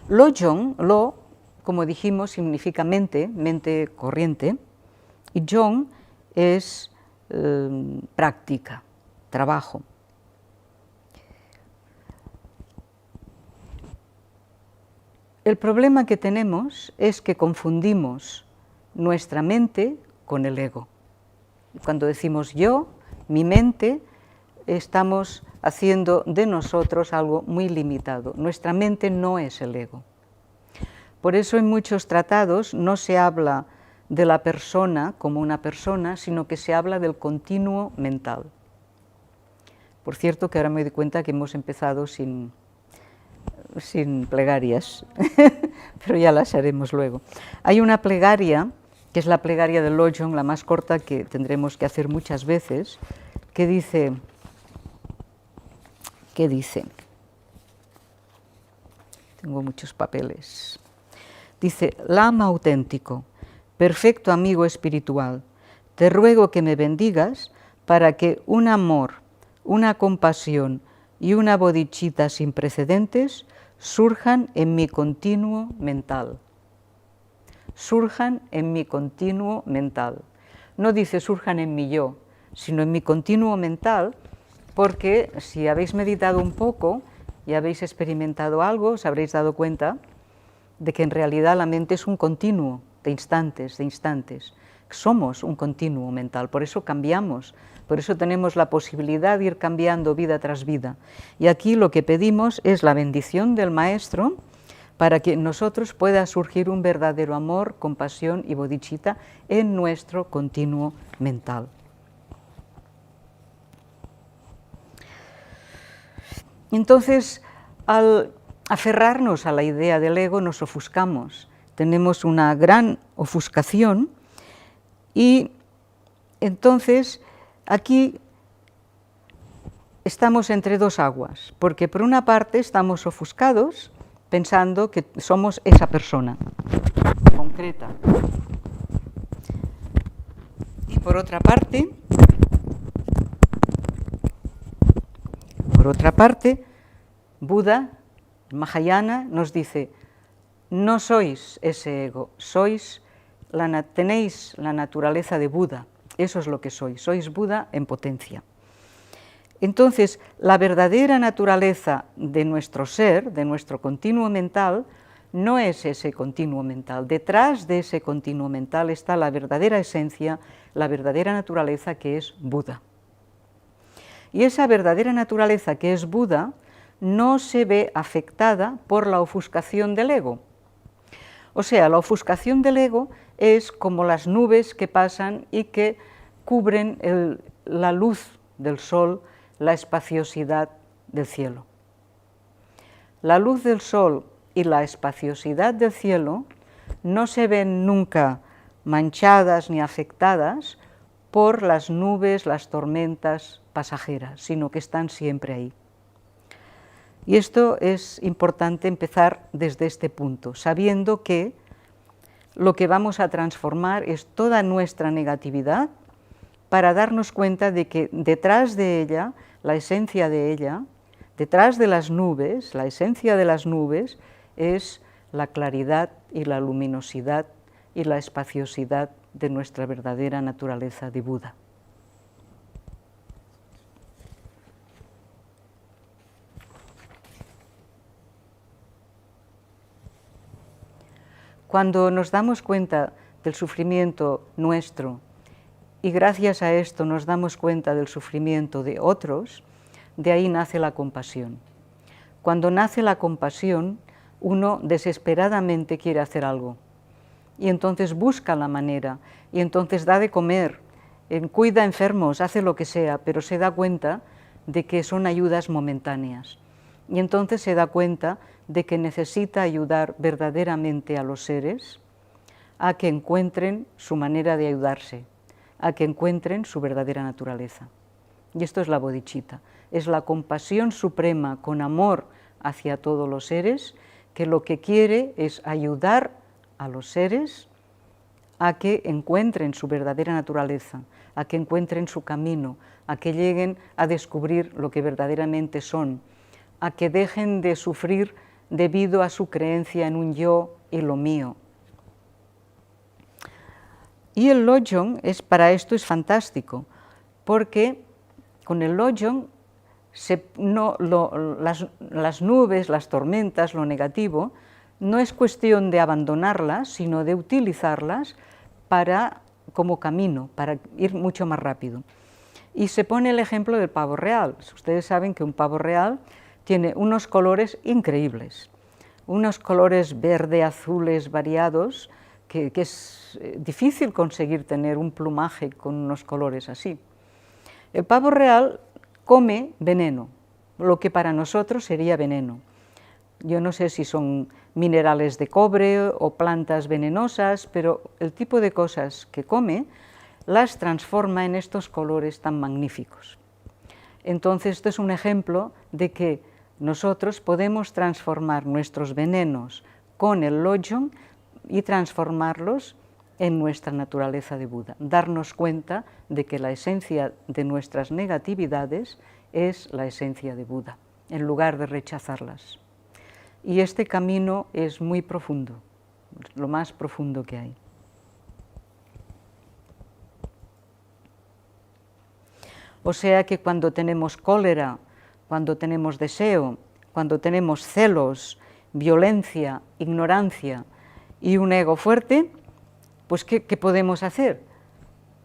Lojong, lo, como dijimos, significa mente, mente corriente, y Jong es práctica, trabajo. El problema que tenemos es que confundimos nuestra mente con el ego. Cuando decimos yo, mi mente, estamos haciendo de nosotros algo muy limitado. Nuestra mente no es el ego. Por eso en muchos tratados no se habla de la persona como una persona, sino que se habla del continuo mental. Por cierto, que ahora me doy cuenta que hemos empezado sin plegarias, pero ya las haremos luego. Hay una plegaria, que es la plegaria del Lojong, la más corta, que tendremos que hacer muchas veces, que dice, tengo muchos papeles, dice: Lama auténtico, perfecto amigo espiritual, te ruego que me bendigas para que un amor, una compasión y una bodhicitta sin precedentes surjan en mi continuo mental. Surjan en mi continuo mental. No dice surjan en mi yo, sino en mi continuo mental, porque si habéis meditado un poco y habéis experimentado algo, os habréis dado cuenta de que en realidad la mente es un continuo de instantes, Somos un continuo mental, por eso cambiamos, por eso tenemos la posibilidad de ir cambiando vida tras vida. Y aquí lo que pedimos es la bendición del Maestro para que en nosotros pueda surgir un verdadero amor, compasión y bodhicitta en nuestro continuo mental. Entonces, al aferrarnos a la idea del ego, nos ofuscamos, tenemos una gran ofuscación y entonces aquí estamos entre dos aguas, porque por una parte estamos ofuscados pensando que somos esa persona concreta y por otra parte, Buda, Mahayana, nos dice, no sois ese ego, tenéis la naturaleza de Buda, eso es lo que sois Buda en potencia. Entonces, la verdadera naturaleza de nuestro ser, de nuestro continuo mental, no es ese continuo mental. Detrás de ese continuo mental está la verdadera esencia, la verdadera naturaleza que es Buda. Y esa verdadera naturaleza que es Buda no se ve afectada por la ofuscación del ego. O sea, la ofuscación del ego es como las nubes que pasan y que cubren la luz del sol, la espaciosidad del cielo. La luz del sol y la espaciosidad del cielo no se ven nunca manchadas ni afectadas por las nubes, las tormentas pasajeras, sino que están siempre ahí. Y esto es importante empezar desde este punto, sabiendo que lo que vamos a transformar es toda nuestra negatividad para darnos cuenta de que detrás de ella, la esencia de ella, detrás de las nubes, la esencia de las nubes es la claridad y la luminosidad y la espaciosidad de nuestra verdadera naturaleza de Buda. Cuando nos damos cuenta del sufrimiento nuestro y gracias a esto nos damos cuenta del sufrimiento de otros, de ahí nace la compasión. Cuando nace la compasión, uno desesperadamente quiere hacer algo y entonces busca la manera y entonces da de comer, cuida enfermos, hace lo que sea, pero se da cuenta de que son ayudas momentáneas y entonces se da cuenta de que necesita ayudar verdaderamente a los seres a que encuentren su manera de ayudarse, a que encuentren su verdadera naturaleza. Y esto es la bodhicitta, es la compasión suprema con amor hacia todos los seres, que lo que quiere es ayudar a los seres a que encuentren su verdadera naturaleza, a que encuentren su camino, a que lleguen a descubrir lo que verdaderamente son, a que dejen de sufrir debido a su creencia en un yo y lo mío. Y el Lojong para esto es fantástico, porque con el Lojong las nubes, las tormentas, lo negativo, no es cuestión de abandonarlas, sino de utilizarlas como camino, para ir mucho más rápido. Y se pone el ejemplo del pavo real. Ustedes saben que un pavo real tiene unos colores increíbles, unos colores verde, azules, variados, que es difícil conseguir tener un plumaje con unos colores así. El pavo real come veneno, lo que para nosotros sería veneno. Yo no sé si son minerales de cobre o plantas venenosas, pero el tipo de cosas que come las transforma en estos colores tan magníficos. Entonces, esto es un ejemplo de que nosotros podemos transformar nuestros venenos con el Lojong y transformarlos en nuestra naturaleza de Buda, darnos cuenta de que la esencia de nuestras negatividades es la esencia de Buda, en lugar de rechazarlas. Y este camino es muy profundo, lo más profundo que hay. O sea que cuando tenemos cólera, cuando tenemos deseo, cuando tenemos celos, violencia, ignorancia y un ego fuerte, pues ¿qué podemos hacer?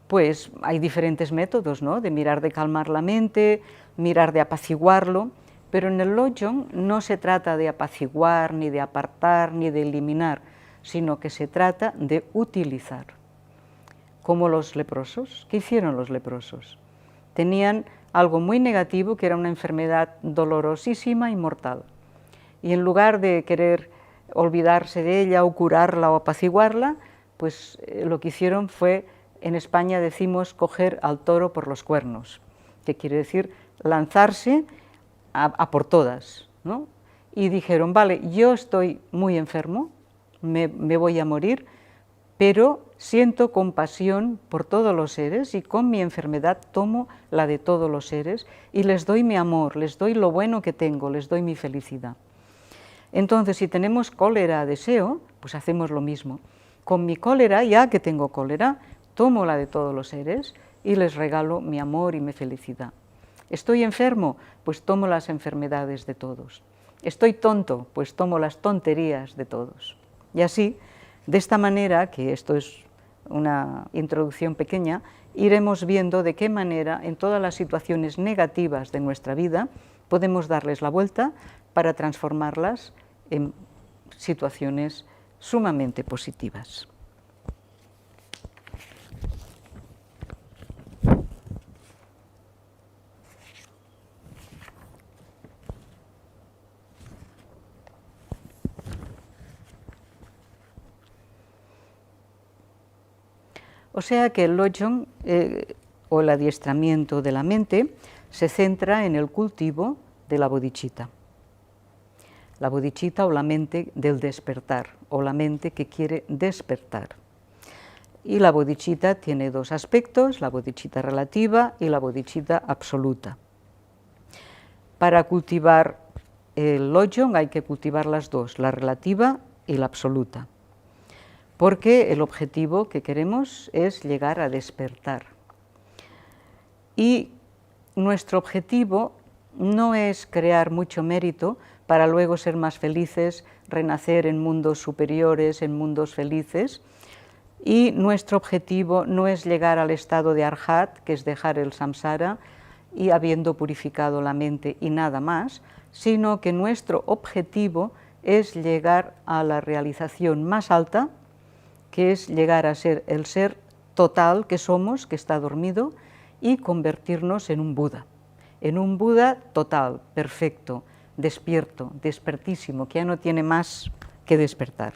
Pues hay diferentes métodos, ¿no? De mirar de calmar la mente, mirar de apaciguarlo, pero en el Lojong no se trata de apaciguar, ni de apartar, ni de eliminar, sino que se trata de utilizar. Como los leprosos. ¿Qué hicieron los leprosos? Tenían algo muy negativo, que era una enfermedad dolorosísima y mortal. Y en lugar de querer olvidarse de ella o curarla o apaciguarla, pues lo que hicieron fue, en España decimos, coger al toro por los cuernos, que quiere decir lanzarse a por todas, ¿no? Y dijeron, vale, yo estoy muy enfermo, me voy a morir, pero siento compasión por todos los seres y con mi enfermedad tomo la de todos los seres y les doy mi amor, les doy lo bueno que tengo, les doy mi felicidad. Entonces, si tenemos cólera, deseo, pues hacemos lo mismo. Con mi cólera, ya que tengo cólera, tomo la de todos los seres y les regalo mi amor y mi felicidad. Estoy enfermo, pues tomo las enfermedades de todos. Estoy tonto, pues tomo las tonterías de todos. Y así, de esta manera, que esto es una introducción pequeña, iremos viendo de qué manera en todas las situaciones negativas de nuestra vida podemos darles la vuelta para transformarlas en situaciones sumamente positivas. O sea que el Lojong, o el adiestramiento de la mente, se centra en el cultivo de la bodhicitta. La bodhicitta o la mente del despertar, o la mente que quiere despertar. Y la bodhicitta tiene dos aspectos, la bodhicitta relativa y la bodhicitta absoluta. Para cultivar el Lojong hay que cultivar las dos, la relativa y la absoluta, porque el objetivo que queremos es llegar a despertar. Y nuestro objetivo no es crear mucho mérito para luego ser más felices, renacer en mundos superiores, en mundos felices, y nuestro objetivo no es llegar al estado de Arhat, que es dejar el samsara y habiendo purificado la mente y nada más, sino que nuestro objetivo es llegar a la realización más alta, que es llegar a ser el ser total que somos, que está dormido, y convertirnos en un Buda total, perfecto, despierto, despertísimo, que ya no tiene más que despertar.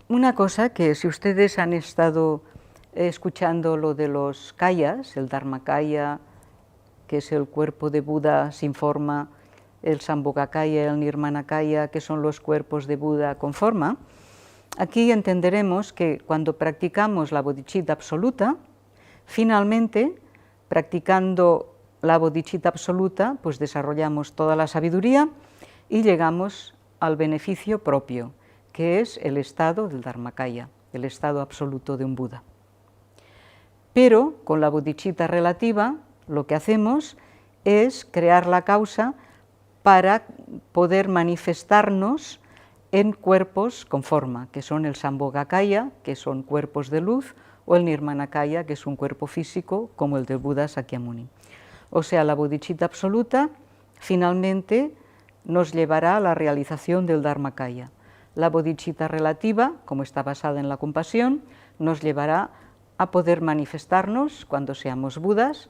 Una cosa que si ustedes han estado escuchando lo de los kayas, el Dharmakaya, que es el cuerpo de Buda sin forma, el Sambhogakaya y el Nirmanakaya, que son los cuerpos de Buda con forma, aquí entenderemos que cuando practicamos la bodhicitta absoluta, finalmente, practicando la bodhicitta absoluta, pues desarrollamos toda la sabiduría y llegamos al beneficio propio, que es el estado del Dharmakaya, el estado absoluto de un Buda. Pero con la bodhicitta relativa lo que hacemos es crear la causa para poder manifestarnos en cuerpos con forma, que son el Sambhogakaya, que son cuerpos de luz, o el Nirmanakaya, que es un cuerpo físico, como el del Buda Sakyamuni. O sea, la bodhicitta absoluta finalmente nos llevará a la realización del Dharmakaya. La bodhicitta relativa, como está basada en la compasión, nos llevará a poder manifestarnos, cuando seamos Budas,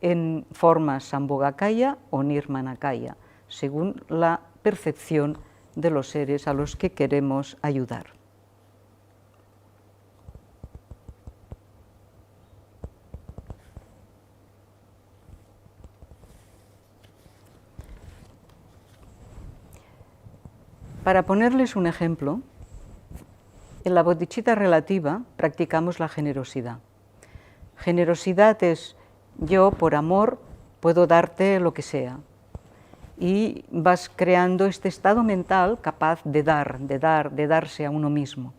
en formas Sambhogakaya o Nirmanakaya, según la percepción de los seres a los que queremos ayudar. Para ponerles un ejemplo, en la bodhicitta relativa practicamos la generosidad. Generosidad es: yo por amor puedo darte lo que sea. Y vas creando este estado mental capaz de darse a uno mismo.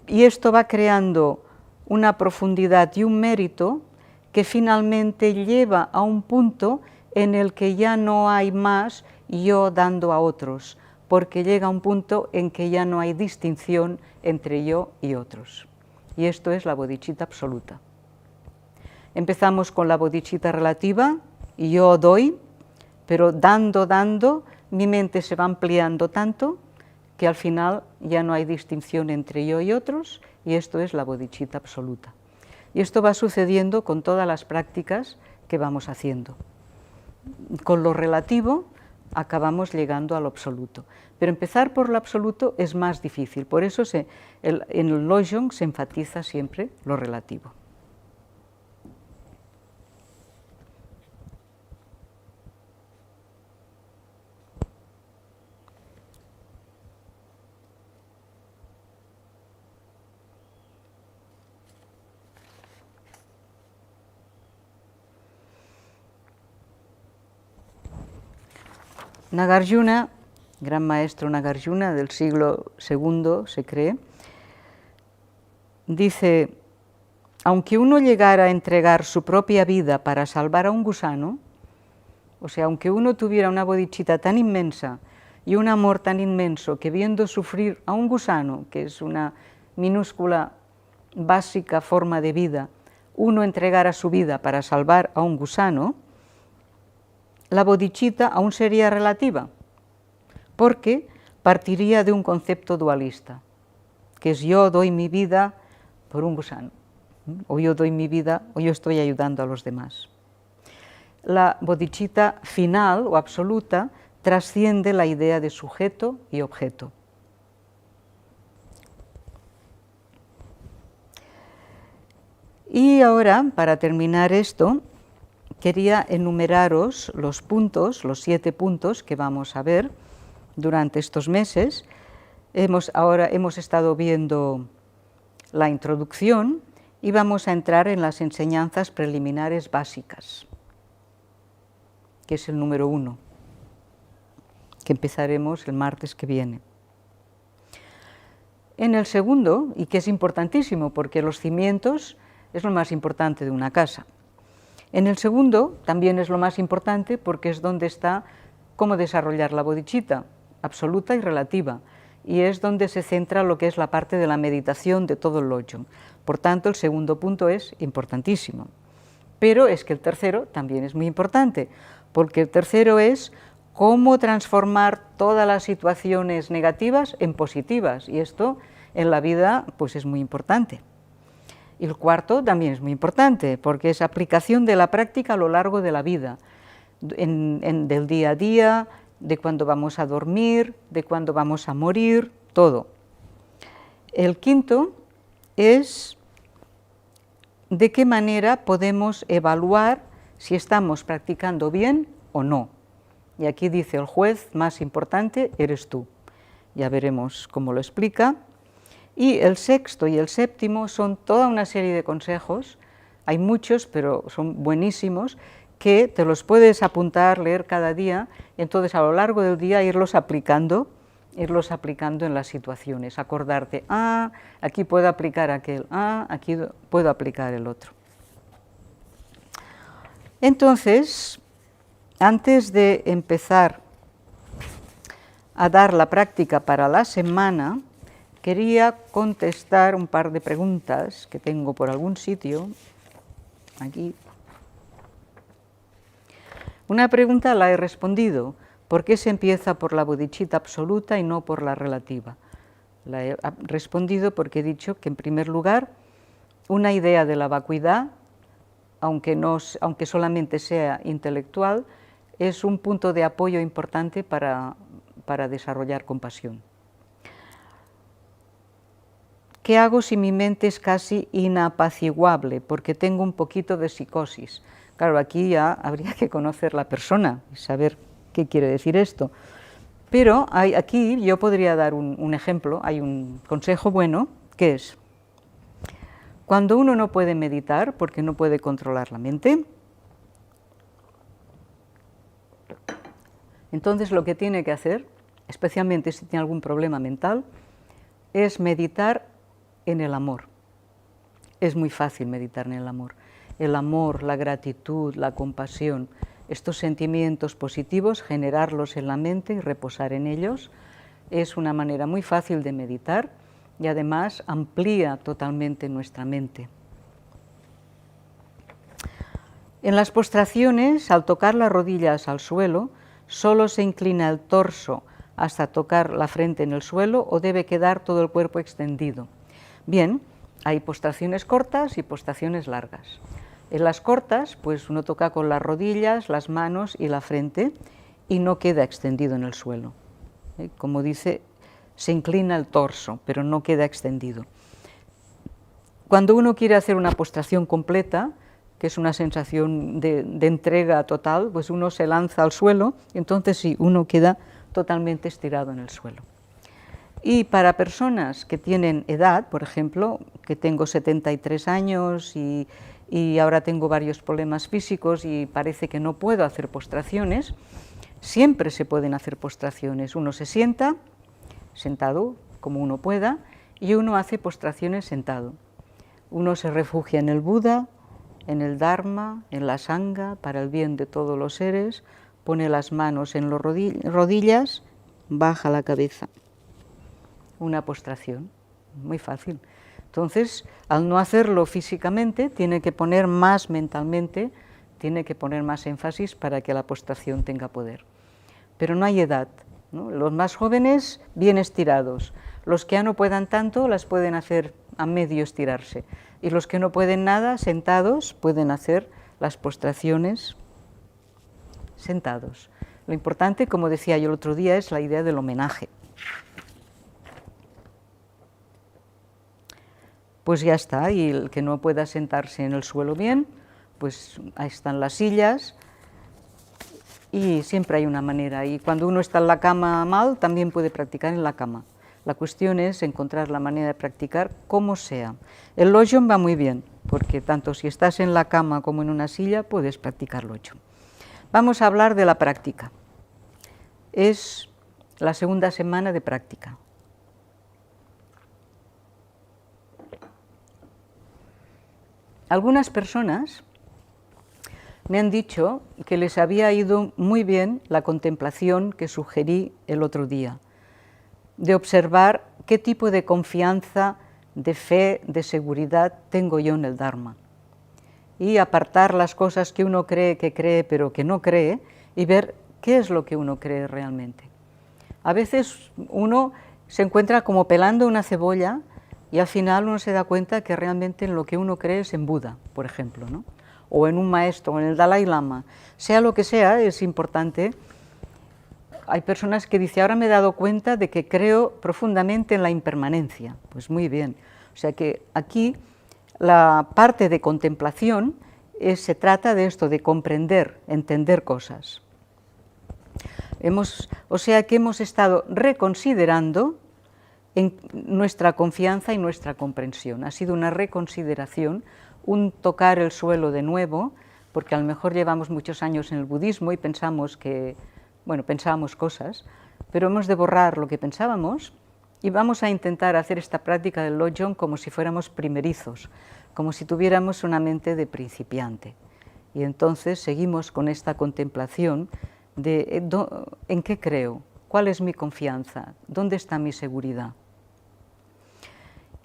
Y esto va creando una profundidad y un mérito que finalmente lleva a un punto en el que ya no hay más yo dando a otros, porque llega un punto en que ya no hay distinción entre yo y otros. Y esto es la bodhicitta absoluta. Empezamos con la bodhicitta relativa, y yo doy, pero dando, mi mente se va ampliando tanto que al final ya no hay distinción entre yo y otros, y esto es la bodhicitta absoluta. Y esto va sucediendo con todas las prácticas que vamos haciendo. Con lo relativo acabamos llegando a lo absoluto. Pero empezar por lo absoluto es más difícil, por eso en el Lojong se enfatiza siempre lo relativo. Nagarjuna, gran maestro Nagarjuna del siglo II, se cree, dice: aunque uno llegara a entregar su propia vida para salvar a un gusano, o sea, aunque uno tuviera una bodhicitta tan inmensa y un amor tan inmenso que viendo sufrir a un gusano, que es una minúscula, básica forma de vida, uno entregara su vida para salvar a un gusano, la bodhicitta aún sería relativa, porque partiría de un concepto dualista, que es: yo doy mi vida por un gusano, o yo doy mi vida, o yo estoy ayudando a los demás. La bodhicitta final o absoluta trasciende la idea de sujeto y objeto. Y ahora, para terminar esto, quería enumeraros los puntos, los 7 puntos que vamos a ver durante estos meses. Ahora hemos estado viendo la introducción y vamos a entrar en las enseñanzas preliminares básicas, que es el número 1, que empezaremos el martes que viene. En el segundo, y que es importantísimo porque los cimientos es lo más importante de una casa. En el segundo también es lo más importante porque es donde está cómo desarrollar la bodhicitta, absoluta y relativa, y es donde se centra lo que es la parte de la meditación de todo el Lojong. Por tanto, el segundo punto es importantísimo. Pero es que el tercero también es muy importante, porque el tercero es cómo transformar todas las situaciones negativas en positivas, y esto en la vida pues es muy importante. Y el cuarto también es muy importante, porque es aplicación de la práctica a lo largo de la vida, del día a día, de cuando vamos a dormir, de cuando vamos a morir, todo. El quinto es de qué manera podemos evaluar si estamos practicando bien o no. Y aquí dice el juez más importante eres tú. Ya veremos cómo lo explica. Y el sexto y el séptimo son toda una serie de consejos, hay muchos, pero son buenísimos, que te los puedes apuntar, leer cada día, y entonces a lo largo del día irlos aplicando en las situaciones, acordarte, aquí puedo aplicar aquel, aquí puedo aplicar el otro. Entonces, antes de empezar a dar la práctica para la semana, quería contestar un par de preguntas que tengo por algún sitio, aquí. Una pregunta la he respondido: ¿por qué se empieza por la bodhicitta absoluta y no por la relativa? La he respondido porque he dicho que, en primer lugar, una idea de la vacuidad, aunque solamente sea intelectual, es un punto de apoyo importante para para desarrollar compasión. ¿Qué hago si mi mente es casi inapaciguable porque tengo un poquito de psicosis? Claro, aquí ya habría que conocer la persona y saber qué quiere decir esto. Pero aquí yo podría dar un ejemplo, hay un consejo bueno, que es, cuando uno no puede meditar porque no puede controlar la mente, entonces lo que tiene que hacer, especialmente si tiene algún problema mental, es meditar en el amor. Es muy fácil meditar en el amor. El amor, la gratitud, la compasión, estos sentimientos positivos, generarlos en la mente y reposar en ellos, es una manera muy fácil de meditar y además amplía totalmente nuestra mente. En las postraciones, al tocar las rodillas al suelo, solo se inclina el torso hasta tocar la frente en el suelo o debe quedar todo el cuerpo extendido. Bien, hay postraciones cortas y postraciones largas. En las cortas, pues uno toca con las rodillas, las manos y la frente y no queda extendido en el suelo. Como dice, se inclina el torso, pero no queda extendido. Cuando uno quiere hacer una postración completa, que es una sensación de entrega total, pues uno se lanza al suelo, entonces sí, uno queda totalmente estirado en el suelo. Y para personas que tienen edad, por ejemplo, que tengo 73 años y ahora tengo varios problemas físicos y parece que no puedo hacer postraciones, siempre se pueden hacer postraciones. Uno se sienta, sentado, como uno pueda, y uno hace postraciones sentado. Uno se refugia en el Buda, en el Dharma, en la Sangha, para el bien de todos los seres, pone las manos en las rodillas, baja la cabeza. Una postración, muy fácil. Entonces, al no hacerlo físicamente, tiene que poner más mentalmente, tiene que poner más énfasis para que la postración tenga poder. Pero no hay edad, ¿no? Los más jóvenes, bien estirados. Los que ya no puedan tanto, las pueden hacer a medio estirarse. Y los que no pueden nada, sentados, pueden hacer las postraciones sentados. Lo importante, como decía yo el otro día, es la idea del homenaje. Pues ya está, y el que no pueda sentarse en el suelo bien, pues ahí están las sillas, y siempre hay una manera, y cuando uno está en la cama mal, también puede practicar en la cama. La cuestión es encontrar la manera de practicar como sea. El Lojong va muy bien, porque tanto si estás en la cama como en una silla, puedes practicar Lojong. Vamos a hablar de la práctica. Es la segunda semana de práctica. Algunas personas me han dicho que les había ido muy bien la contemplación que sugerí el otro día, de observar qué tipo de confianza, de fe, de seguridad tengo yo en el Dharma, y apartar las cosas que uno cree pero que no cree, y ver qué es lo que uno cree realmente. A veces uno se encuentra como pelando una cebolla y al final uno se da cuenta que realmente en lo que uno cree es en Buda, por ejemplo, ¿no? O en un maestro, o en el Dalai Lama. Sea lo que sea, es importante. Hay personas que dicen, ahora me he dado cuenta de que creo profundamente en la impermanencia. Pues muy bien. O sea que aquí la parte de contemplación se trata de esto, de comprender, entender cosas. O sea que hemos estado reconsiderando en nuestra confianza y nuestra comprensión. Ha sido una reconsideración, un tocar el suelo de nuevo, porque a lo mejor llevamos muchos años en el budismo y pensamos cosas, pero hemos de borrar lo que pensábamos y vamos a intentar hacer esta práctica del Lojong como si fuéramos primerizos, como si tuviéramos una mente de principiante. Y entonces seguimos con esta contemplación de ¿en qué creo? ¿Cuál es mi confianza? ¿Dónde está mi seguridad?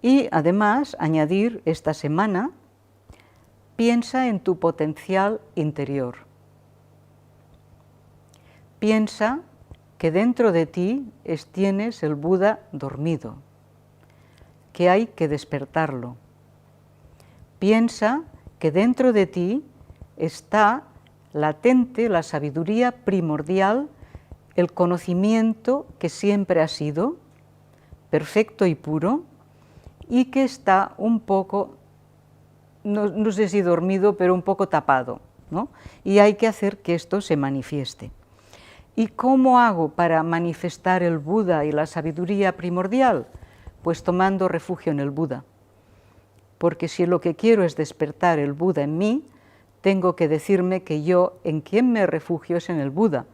Y además añadir esta semana, piensa en tu potencial interior. Piensa que dentro de ti tienes el Buda dormido, que hay que despertarlo. Piensa que dentro de ti está latente la sabiduría primordial el conocimiento que siempre ha sido perfecto y puro y que está un poco, no sé si dormido, pero un poco tapado, ¿no? Y hay que hacer que esto se manifieste. ¿Y cómo hago para manifestar el Buda y la sabiduría primordial? Pues tomando refugio en el Buda. Porque si lo que quiero es despertar el Buda en mí, tengo que decirme que yo en quien me refugio es en el Buda,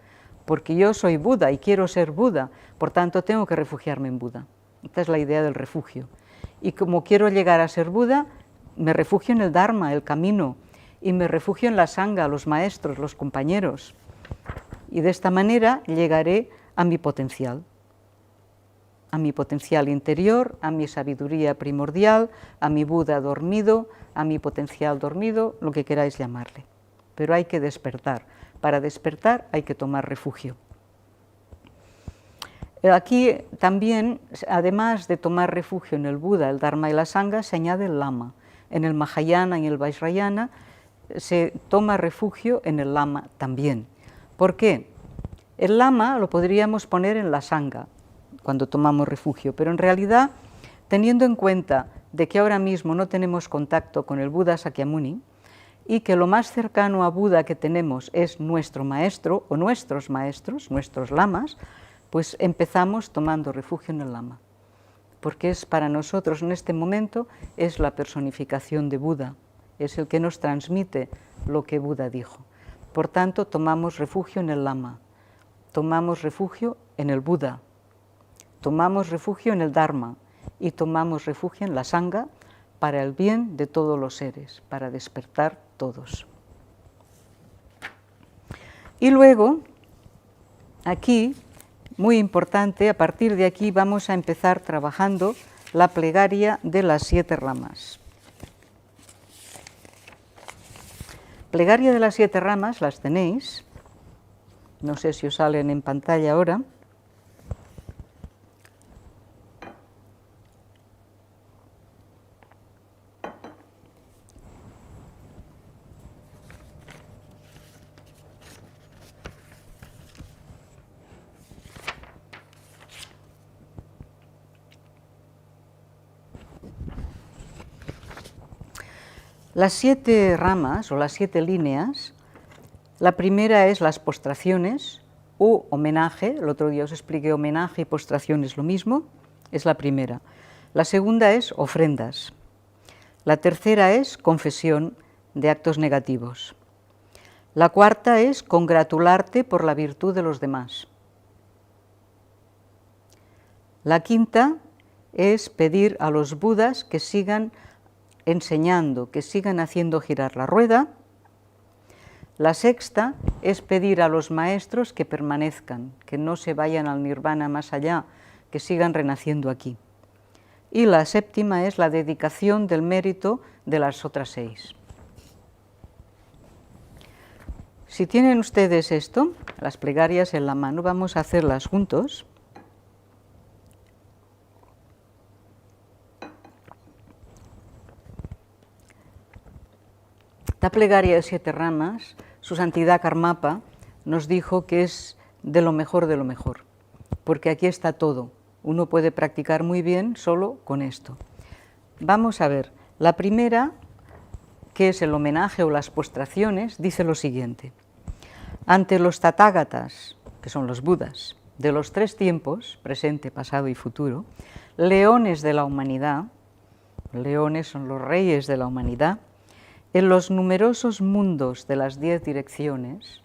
porque yo soy Buda y quiero ser Buda, por tanto tengo que refugiarme en Buda. Esta es la idea del refugio. Y como quiero llegar a ser Buda, me refugio en el Dharma, el camino, y me refugio en la Sangha, los maestros, los compañeros. Y de esta manera llegaré a mi potencial interior, a mi sabiduría primordial, a mi Buda dormido, a mi potencial dormido, lo que queráis llamarle. Pero hay que despertar. Para despertar hay que tomar refugio. Aquí también, además de tomar refugio en el Buda, el Dharma y la Sangha, se añade el Lama. En el Mahayana y el Vajrayana se toma refugio en el Lama también. ¿Por qué? El Lama lo podríamos poner en la Sangha, cuando tomamos refugio, pero en realidad, teniendo en cuenta de que ahora mismo no tenemos contacto con el Buda Sakyamuni y que lo más cercano a Buda que tenemos es nuestro maestro o nuestros maestros, nuestros lamas, pues empezamos tomando refugio en el Lama, porque es para nosotros en este momento es la personificación de Buda, es el que nos transmite lo que Buda dijo. Por tanto, tomamos refugio en el Lama, tomamos refugio en el Buda, tomamos refugio en el Dharma y tomamos refugio en la Sangha para el bien de todos los seres, para despertar todos. Y luego, aquí, muy importante, a partir de aquí vamos a empezar trabajando la plegaria de las 7 ramas. Plegaria de las 7 ramas, las tenéis, no sé si os salen en pantalla ahora. Las 7 ramas o las 7 líneas, la primera es las postraciones u homenaje, el otro día os expliqué homenaje y postración es lo mismo, es la primera. La segunda es ofrendas. La tercera es confesión de actos negativos. La cuarta es congratularte por la virtud de los demás. La quinta es pedir a los Budas que sigan enseñando, que sigan haciendo girar la rueda. La sexta es pedir a los maestros que permanezcan, que no se vayan al nirvana más allá, que sigan renaciendo aquí. Y la séptima es la dedicación del mérito de las otras 6. Si tienen ustedes esto, las plegarias en la mano, vamos a hacerlas juntos. Esta plegaria de 7 ramas, su santidad Karmapa nos dijo que es de lo mejor, porque aquí está todo. Uno puede practicar muy bien solo con esto. Vamos a ver, la primera, que es el homenaje o las postraciones, dice lo siguiente. Ante los tathagatas, que son los Budas, de los 3 tiempos, presente, pasado y futuro, leones de la humanidad, leones son los reyes de la humanidad, en los numerosos mundos de las 10 direcciones,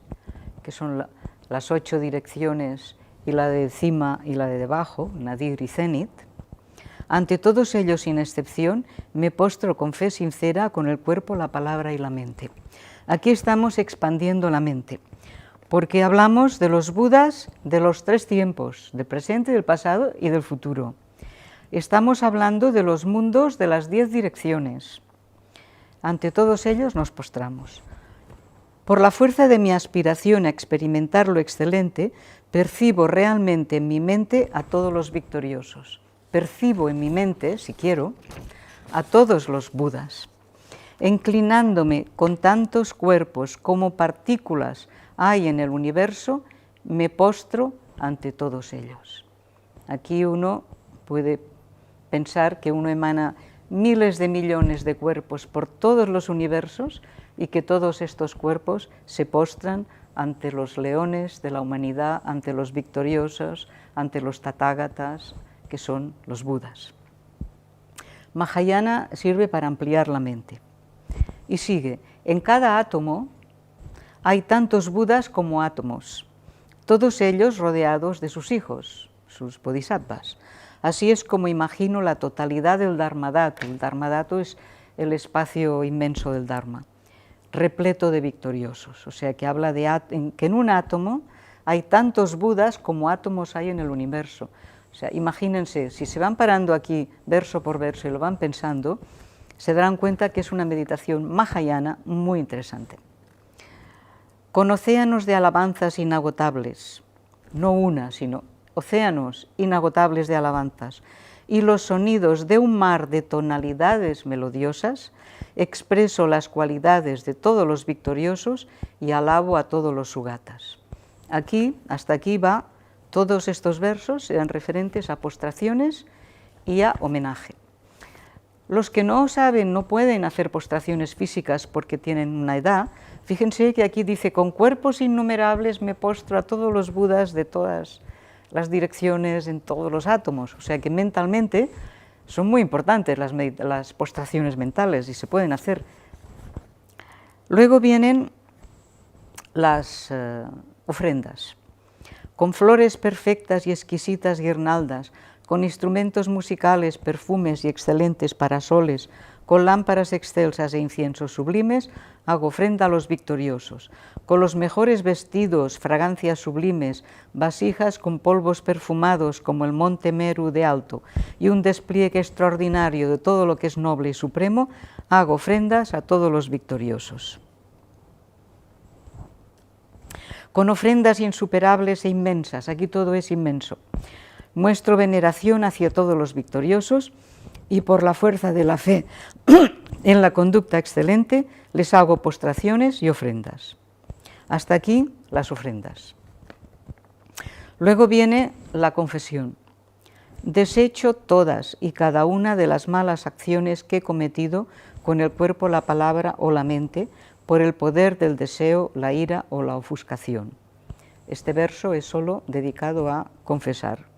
que son las 8 direcciones y la de encima y la de debajo, Nadir y Zenit, ante todos ellos sin excepción me postro con fe sincera con el cuerpo, la palabra y la mente. Aquí estamos expandiendo la mente, porque hablamos de los Budas de los 3 tiempos, del presente, del pasado y del futuro. Estamos hablando de los mundos de las 10 direcciones. Ante todos ellos nos postramos. Por la fuerza de mi aspiración a experimentar lo excelente, percibo realmente en mi mente a todos los victoriosos. Percibo en mi mente, si quiero, a todos los Budas. Inclinándome con tantos cuerpos como partículas hay en el universo, me postro ante todos ellos. Aquí uno puede pensar que uno emana miles de millones de cuerpos por todos los universos y que todos estos cuerpos se postran ante los leones de la humanidad, ante los victoriosos, ante los tathagatas, que son los Budas. Mahayana sirve para ampliar la mente. Y sigue, en cada átomo hay tantos Budas como átomos, todos ellos rodeados de sus hijos, sus bodhisattvas. Así es como imagino la totalidad del Dharmadhatu. El Dharmadhatu es el espacio inmenso del Dharma, repleto de victoriosos. O sea, que habla de que en un átomo hay tantos Budas como átomos hay en el universo. O sea, imagínense, si se van parando aquí verso por verso y lo van pensando, se darán cuenta que es una meditación mahayana muy interesante. Con océanos de alabanzas inagotables, no una, sino océanos inagotables de alabanzas, y los sonidos de un mar de tonalidades melodiosas, expreso las cualidades de todos los victoriosos y alabo a todos los sugatas. Aquí, hasta aquí va, todos estos versos eran referentes a postraciones y a homenaje. Los que no saben, no pueden hacer postraciones físicas porque tienen una edad, fíjense que aquí dice, con cuerpos innumerables me postro a todos los Budas de todas las direcciones, en todos los átomos. O sea que mentalmente son muy importantes las postraciones mentales y se pueden hacer. Luego vienen las ofrendas, con flores perfectas y exquisitas guirnaldas, con instrumentos musicales, perfumes y excelentes parasoles, con lámparas excelsas e inciensos sublimes, hago ofrenda a los victoriosos, con los mejores vestidos, fragancias sublimes, vasijas con polvos perfumados como el monte Meru de alto, y un despliegue extraordinario de todo lo que es noble y supremo, hago ofrendas a todos los victoriosos. Con ofrendas insuperables e inmensas, aquí todo es inmenso, muestro veneración hacia todos los victoriosos y por la fuerza de la fe en la conducta excelente les hago postraciones y ofrendas. Hasta aquí las ofrendas. Luego viene la confesión. Desecho todas y cada una de las malas acciones que he cometido con el cuerpo, la palabra o la mente, por el poder del deseo, la ira o la ofuscación. Este verso es solo dedicado a confesar.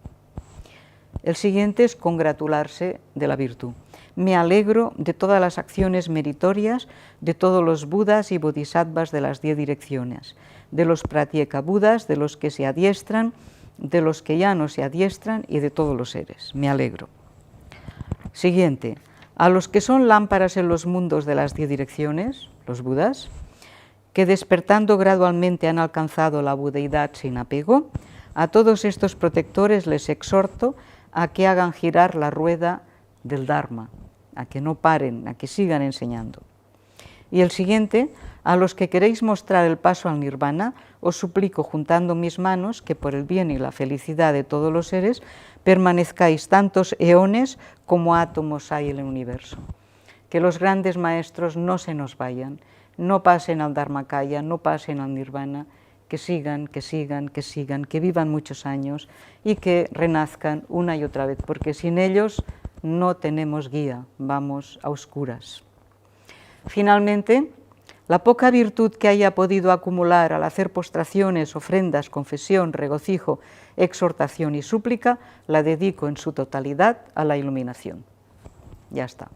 El siguiente es congratularse de la virtud. Me alegro de todas las acciones meritorias de todos los Budas y Bodhisattvas de las 10 direcciones, de los Pratyeka Budas, de los que se adiestran, de los que ya no se adiestran y de todos los seres. Me alegro. Siguiente. A los que son lámparas en los mundos de las 10 direcciones, los Budas, que despertando gradualmente han alcanzado la budeidad sin apego, a todos estos protectores les exhorto a que hagan girar la rueda del Dharma, a que no paren, a que sigan enseñando. Y el siguiente, a los que queréis mostrar el paso al Nirvana, os suplico juntando mis manos que por el bien y la felicidad de todos los seres permanezcáis tantos eones como átomos hay en el universo. Que los grandes maestros no se nos vayan, no pasen al Dharmakaya, no pasen al Nirvana, que sigan, que sigan, que sigan, que vivan muchos años y que renazcan una y otra vez, porque sin ellos no tenemos guía, vamos a oscuras. Finalmente, la poca virtud que haya podido acumular al hacer postraciones, ofrendas, confesión, regocijo, exhortación y súplica, la dedico en su totalidad a la iluminación. Ya está.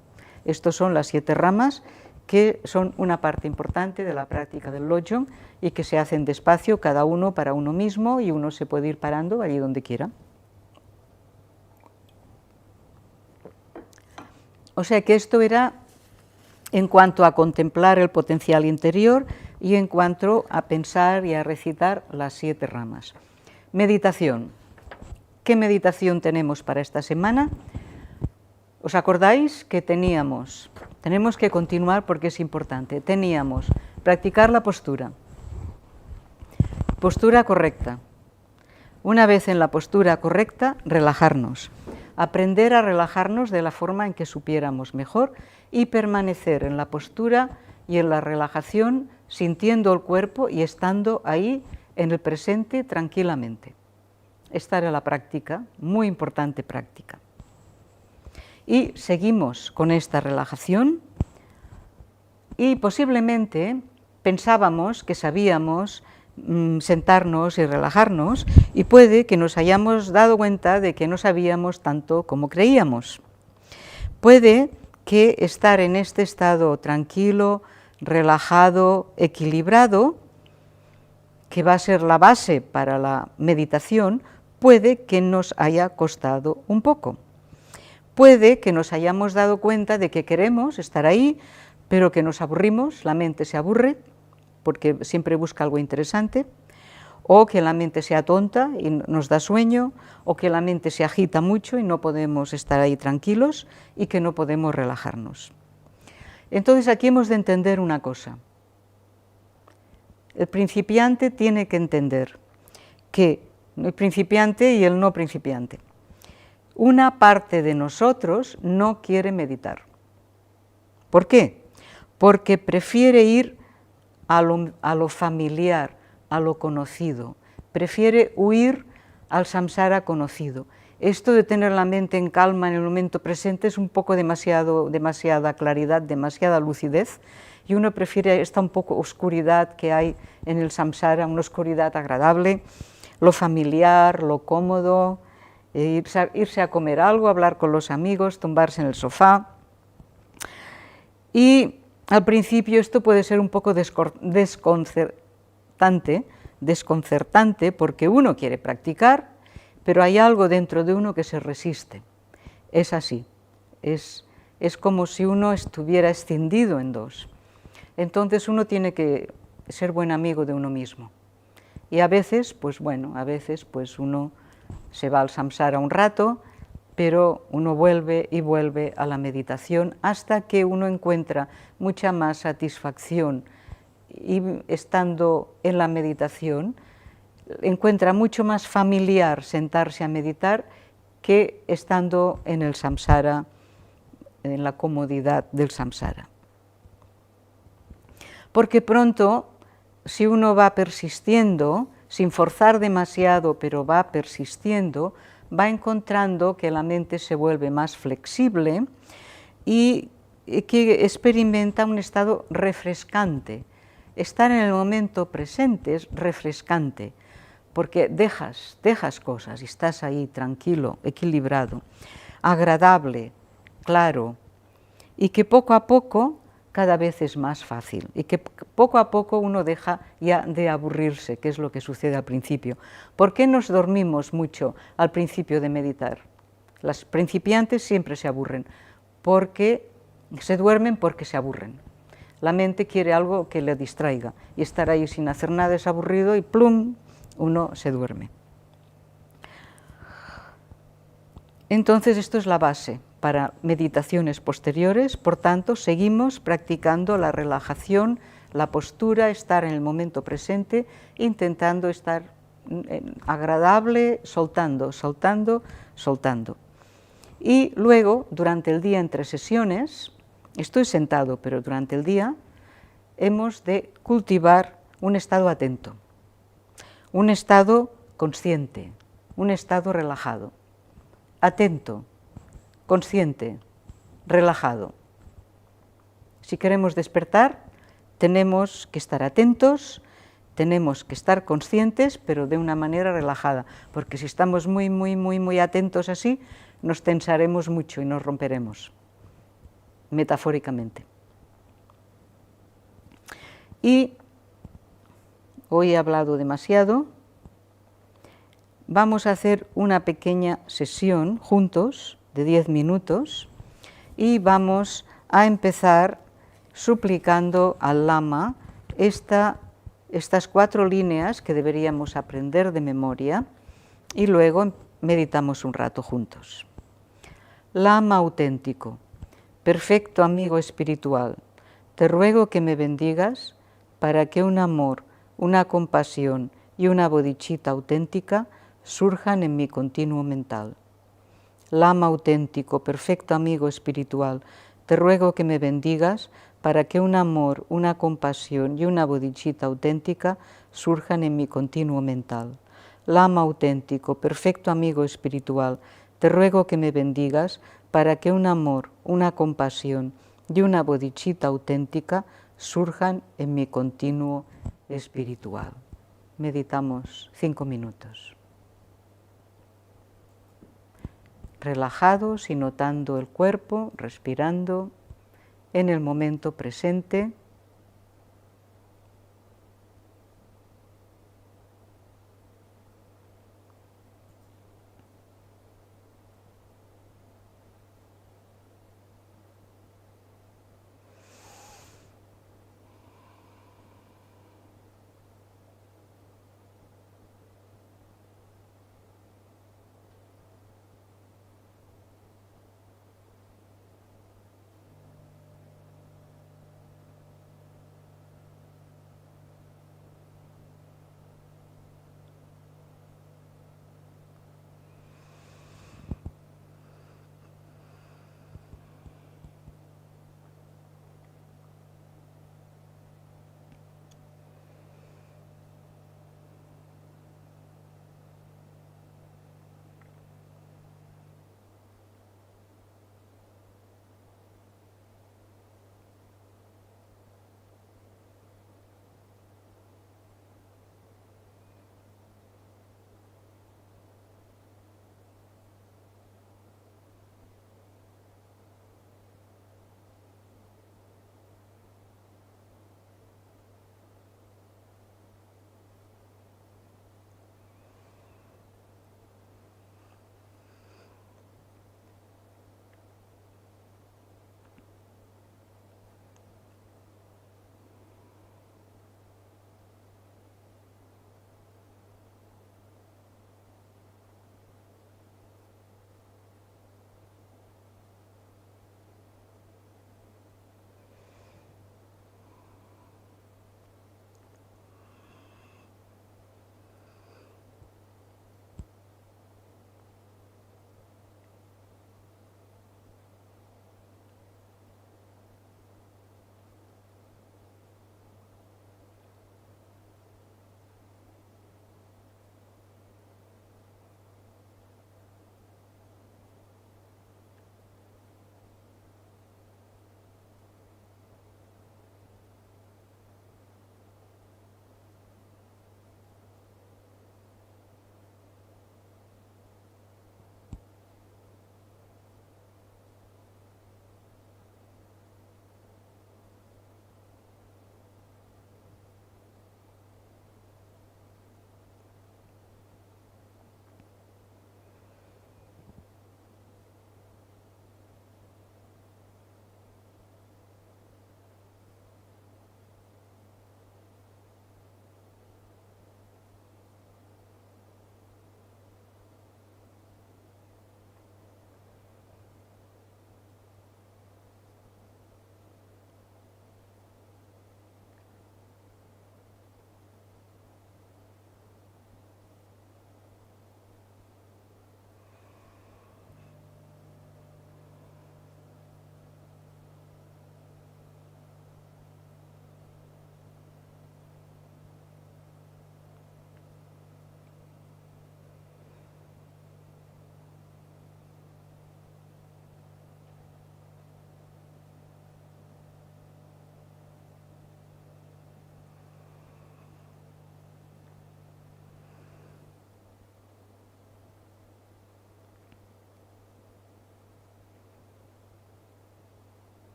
Estas son las 7 ramas que son una parte importante de la práctica del Lojong y que se hacen despacio, cada uno para uno mismo, y uno se puede ir parando allí donde quiera. O sea que esto era en cuanto a contemplar el potencial interior y en cuanto a pensar y a recitar las 7 ramas. Meditación. ¿Qué meditación tenemos para esta semana? ¿Os acordáis que tenemos que continuar porque es importante, teníamos practicar la postura correcta. Una vez en la postura correcta, relajarnos, aprender a relajarnos de la forma en que supiéramos mejor y permanecer en la postura y en la relajación, sintiendo el cuerpo y estando ahí en el presente tranquilamente. Esta era la práctica, muy importante práctica. Y seguimos con esta relajación y posiblemente pensábamos que sabíamos sentarnos y relajarnos, y puede que nos hayamos dado cuenta de que no sabíamos tanto como creíamos. Puede que estar en este estado tranquilo, relajado, equilibrado, que va a ser la base para la meditación, puede que nos haya costado un poco. Puede que nos hayamos dado cuenta de que queremos estar ahí, pero que nos aburrimos, la mente se aburre, porque siempre busca algo interesante, o que la mente sea tonta y nos da sueño, o que la mente se agita mucho y no podemos estar ahí tranquilos y que no podemos relajarnos. Entonces aquí hemos de entender una cosa. El principiante tiene que entender que el principiante y el no principiante, una parte de nosotros no quiere meditar. ¿Por qué? Porque prefiere ir a lo familiar, a lo conocido, prefiere huir al samsara conocido. Esto de tener la mente en calma en el momento presente es un poco demasiada claridad, demasiada lucidez, y uno prefiere esta un poco oscuridad que hay en el samsara, una oscuridad agradable, lo familiar, lo cómodo, irse a comer algo, hablar con los amigos, tumbarse en el sofá. Y al principio esto puede ser un poco desconcertante porque uno quiere practicar, pero hay algo dentro de uno que se resiste. Es así, es como si uno estuviera escindido en dos. Entonces uno tiene que ser buen amigo de uno mismo. Y a veces, pues uno se va al samsara un rato, pero uno vuelve y vuelve a la meditación hasta que uno encuentra mucha más satisfacción y estando en la meditación encuentra mucho más familiar sentarse a meditar que estando en el samsara, en la comodidad del samsara. Porque pronto, si uno va persistiendo, sin forzar demasiado, pero va persistiendo, va encontrando que la mente se vuelve más flexible y que experimenta un estado refrescante. Estar en el momento presente es refrescante, porque dejas cosas y estás ahí tranquilo, equilibrado, agradable, claro, y que poco a poco cada vez es más fácil y que poco a poco uno deja ya de aburrirse, que es lo que sucede al principio. ¿Por qué nos dormimos mucho al principio de meditar? Las principiantes siempre se aburren, porque se duermen porque se aburren. La mente quiere algo que le distraiga y estar ahí sin hacer nada es aburrido y plum, uno se duerme. Entonces esto es la base para meditaciones posteriores, por tanto seguimos practicando la relajación, la postura, estar en el momento presente, intentando estar agradable, soltando, soltando, soltando. Y luego, durante el día entre sesiones, estoy sentado, pero durante el día hemos de cultivar un estado atento, un estado consciente, un estado relajado, atento, consciente, relajado. Si queremos despertar, tenemos que estar atentos, tenemos que estar conscientes, pero de una manera relajada, porque si estamos muy atentos así, nos tensaremos mucho y nos romperemos, metafóricamente. Y hoy he hablado demasiado, vamos a hacer una pequeña sesión juntos, de 10 minutos, y vamos a empezar suplicando al Lama estas 4 líneas que deberíamos aprender de memoria, y luego meditamos un rato juntos. Lama auténtico, perfecto amigo espiritual, te ruego que me bendigas para que un amor, una compasión y una bodhicitta auténtica surjan en mi continuo mental. Lama auténtico, perfecto amigo espiritual, te ruego que me bendigas para que un amor, una compasión y una bodhicitta auténtica surjan en mi continuo mental. Lama auténtico, perfecto amigo espiritual, te ruego que me bendigas para que un amor, una compasión y una bodhicitta auténtica surjan en mi continuo espiritual. Meditamos 5 minutos. Relajados y notando el cuerpo, respirando en el momento presente.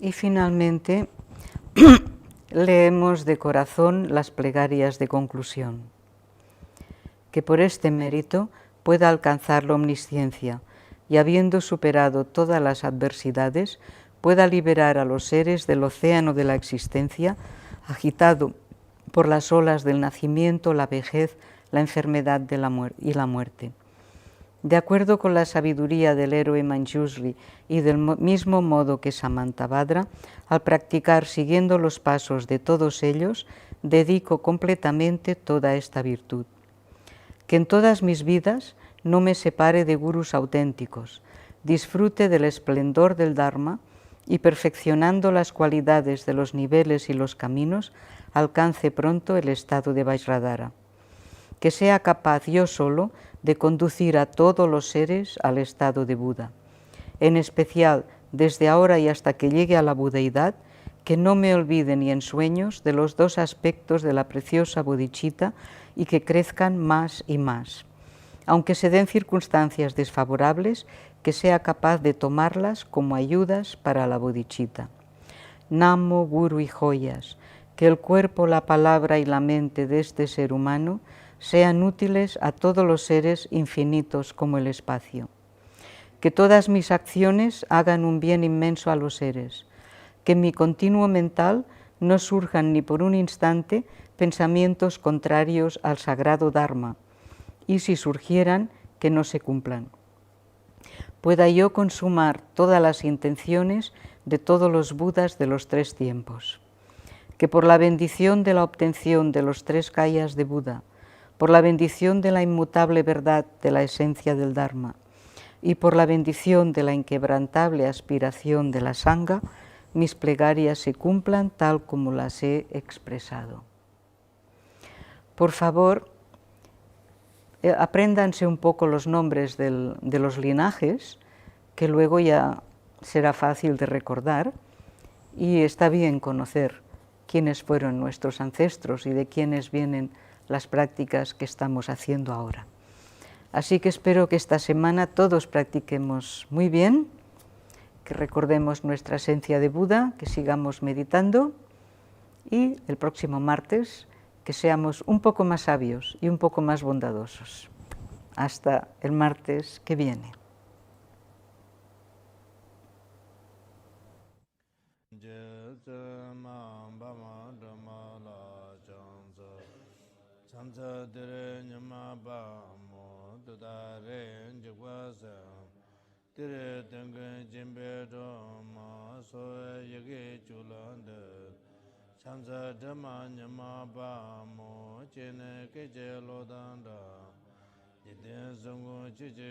Y finalmente, leemos de corazón las plegarias de conclusión. Que por este mérito pueda alcanzar la omnisciencia y, habiendo superado todas las adversidades, pueda liberar a los seres del océano de la existencia, agitado por las olas del nacimiento, la vejez, la enfermedad y la muerte. De acuerdo con la sabiduría del héroe Manjushri y del mismo modo que Samantabhadra, al practicar siguiendo los pasos de todos ellos, dedico completamente toda esta virtud. Que en todas mis vidas no me separe de gurús auténticos, disfrute del esplendor del Dharma y, perfeccionando las cualidades de los niveles y los caminos, alcance pronto el estado de Vajradhara. Que sea capaz yo solo de conducir a todos los seres al estado de Buda. En especial, desde ahora y hasta que llegue a la budeidad, que no me olvide ni en sueños de los dos aspectos de la preciosa bodhicitta y que crezcan más y más. Aunque se den circunstancias desfavorables, que sea capaz de tomarlas como ayudas para la bodhicitta. Namo, Guru y joyas, que el cuerpo, la palabra y la mente de este ser humano sean útiles a todos los seres infinitos como el espacio. Que todas mis acciones hagan un bien inmenso a los seres. Que en mi continuo mental no surjan ni por un instante pensamientos contrarios al sagrado Dharma, y si surgieran, que no se cumplan. Pueda yo consumar todas las intenciones de todos los Budas de los 3 tiempos. Que por la bendición de la obtención de los 3 kayas de Buda, por la bendición de la inmutable verdad de la esencia del Dharma y por la bendición de la inquebrantable aspiración de la Sangha, mis plegarias se cumplan tal como las he expresado. Por favor, apréndanse un poco los nombres de los linajes, que luego ya será fácil de recordar, y está bien conocer quiénes fueron nuestros ancestros y de quiénes vienen las prácticas que estamos haciendo ahora. Así que espero que esta semana todos practiquemos muy bien, que recordemos nuestra esencia de Buda, que sigamos meditando y el próximo martes que seamos un poco más sabios y un poco más bondadosos. Hasta el martes que viene. Chanza Dhamma Nyama Ba Mo Chene Keche Lo Danda Yiten Sungu Chiche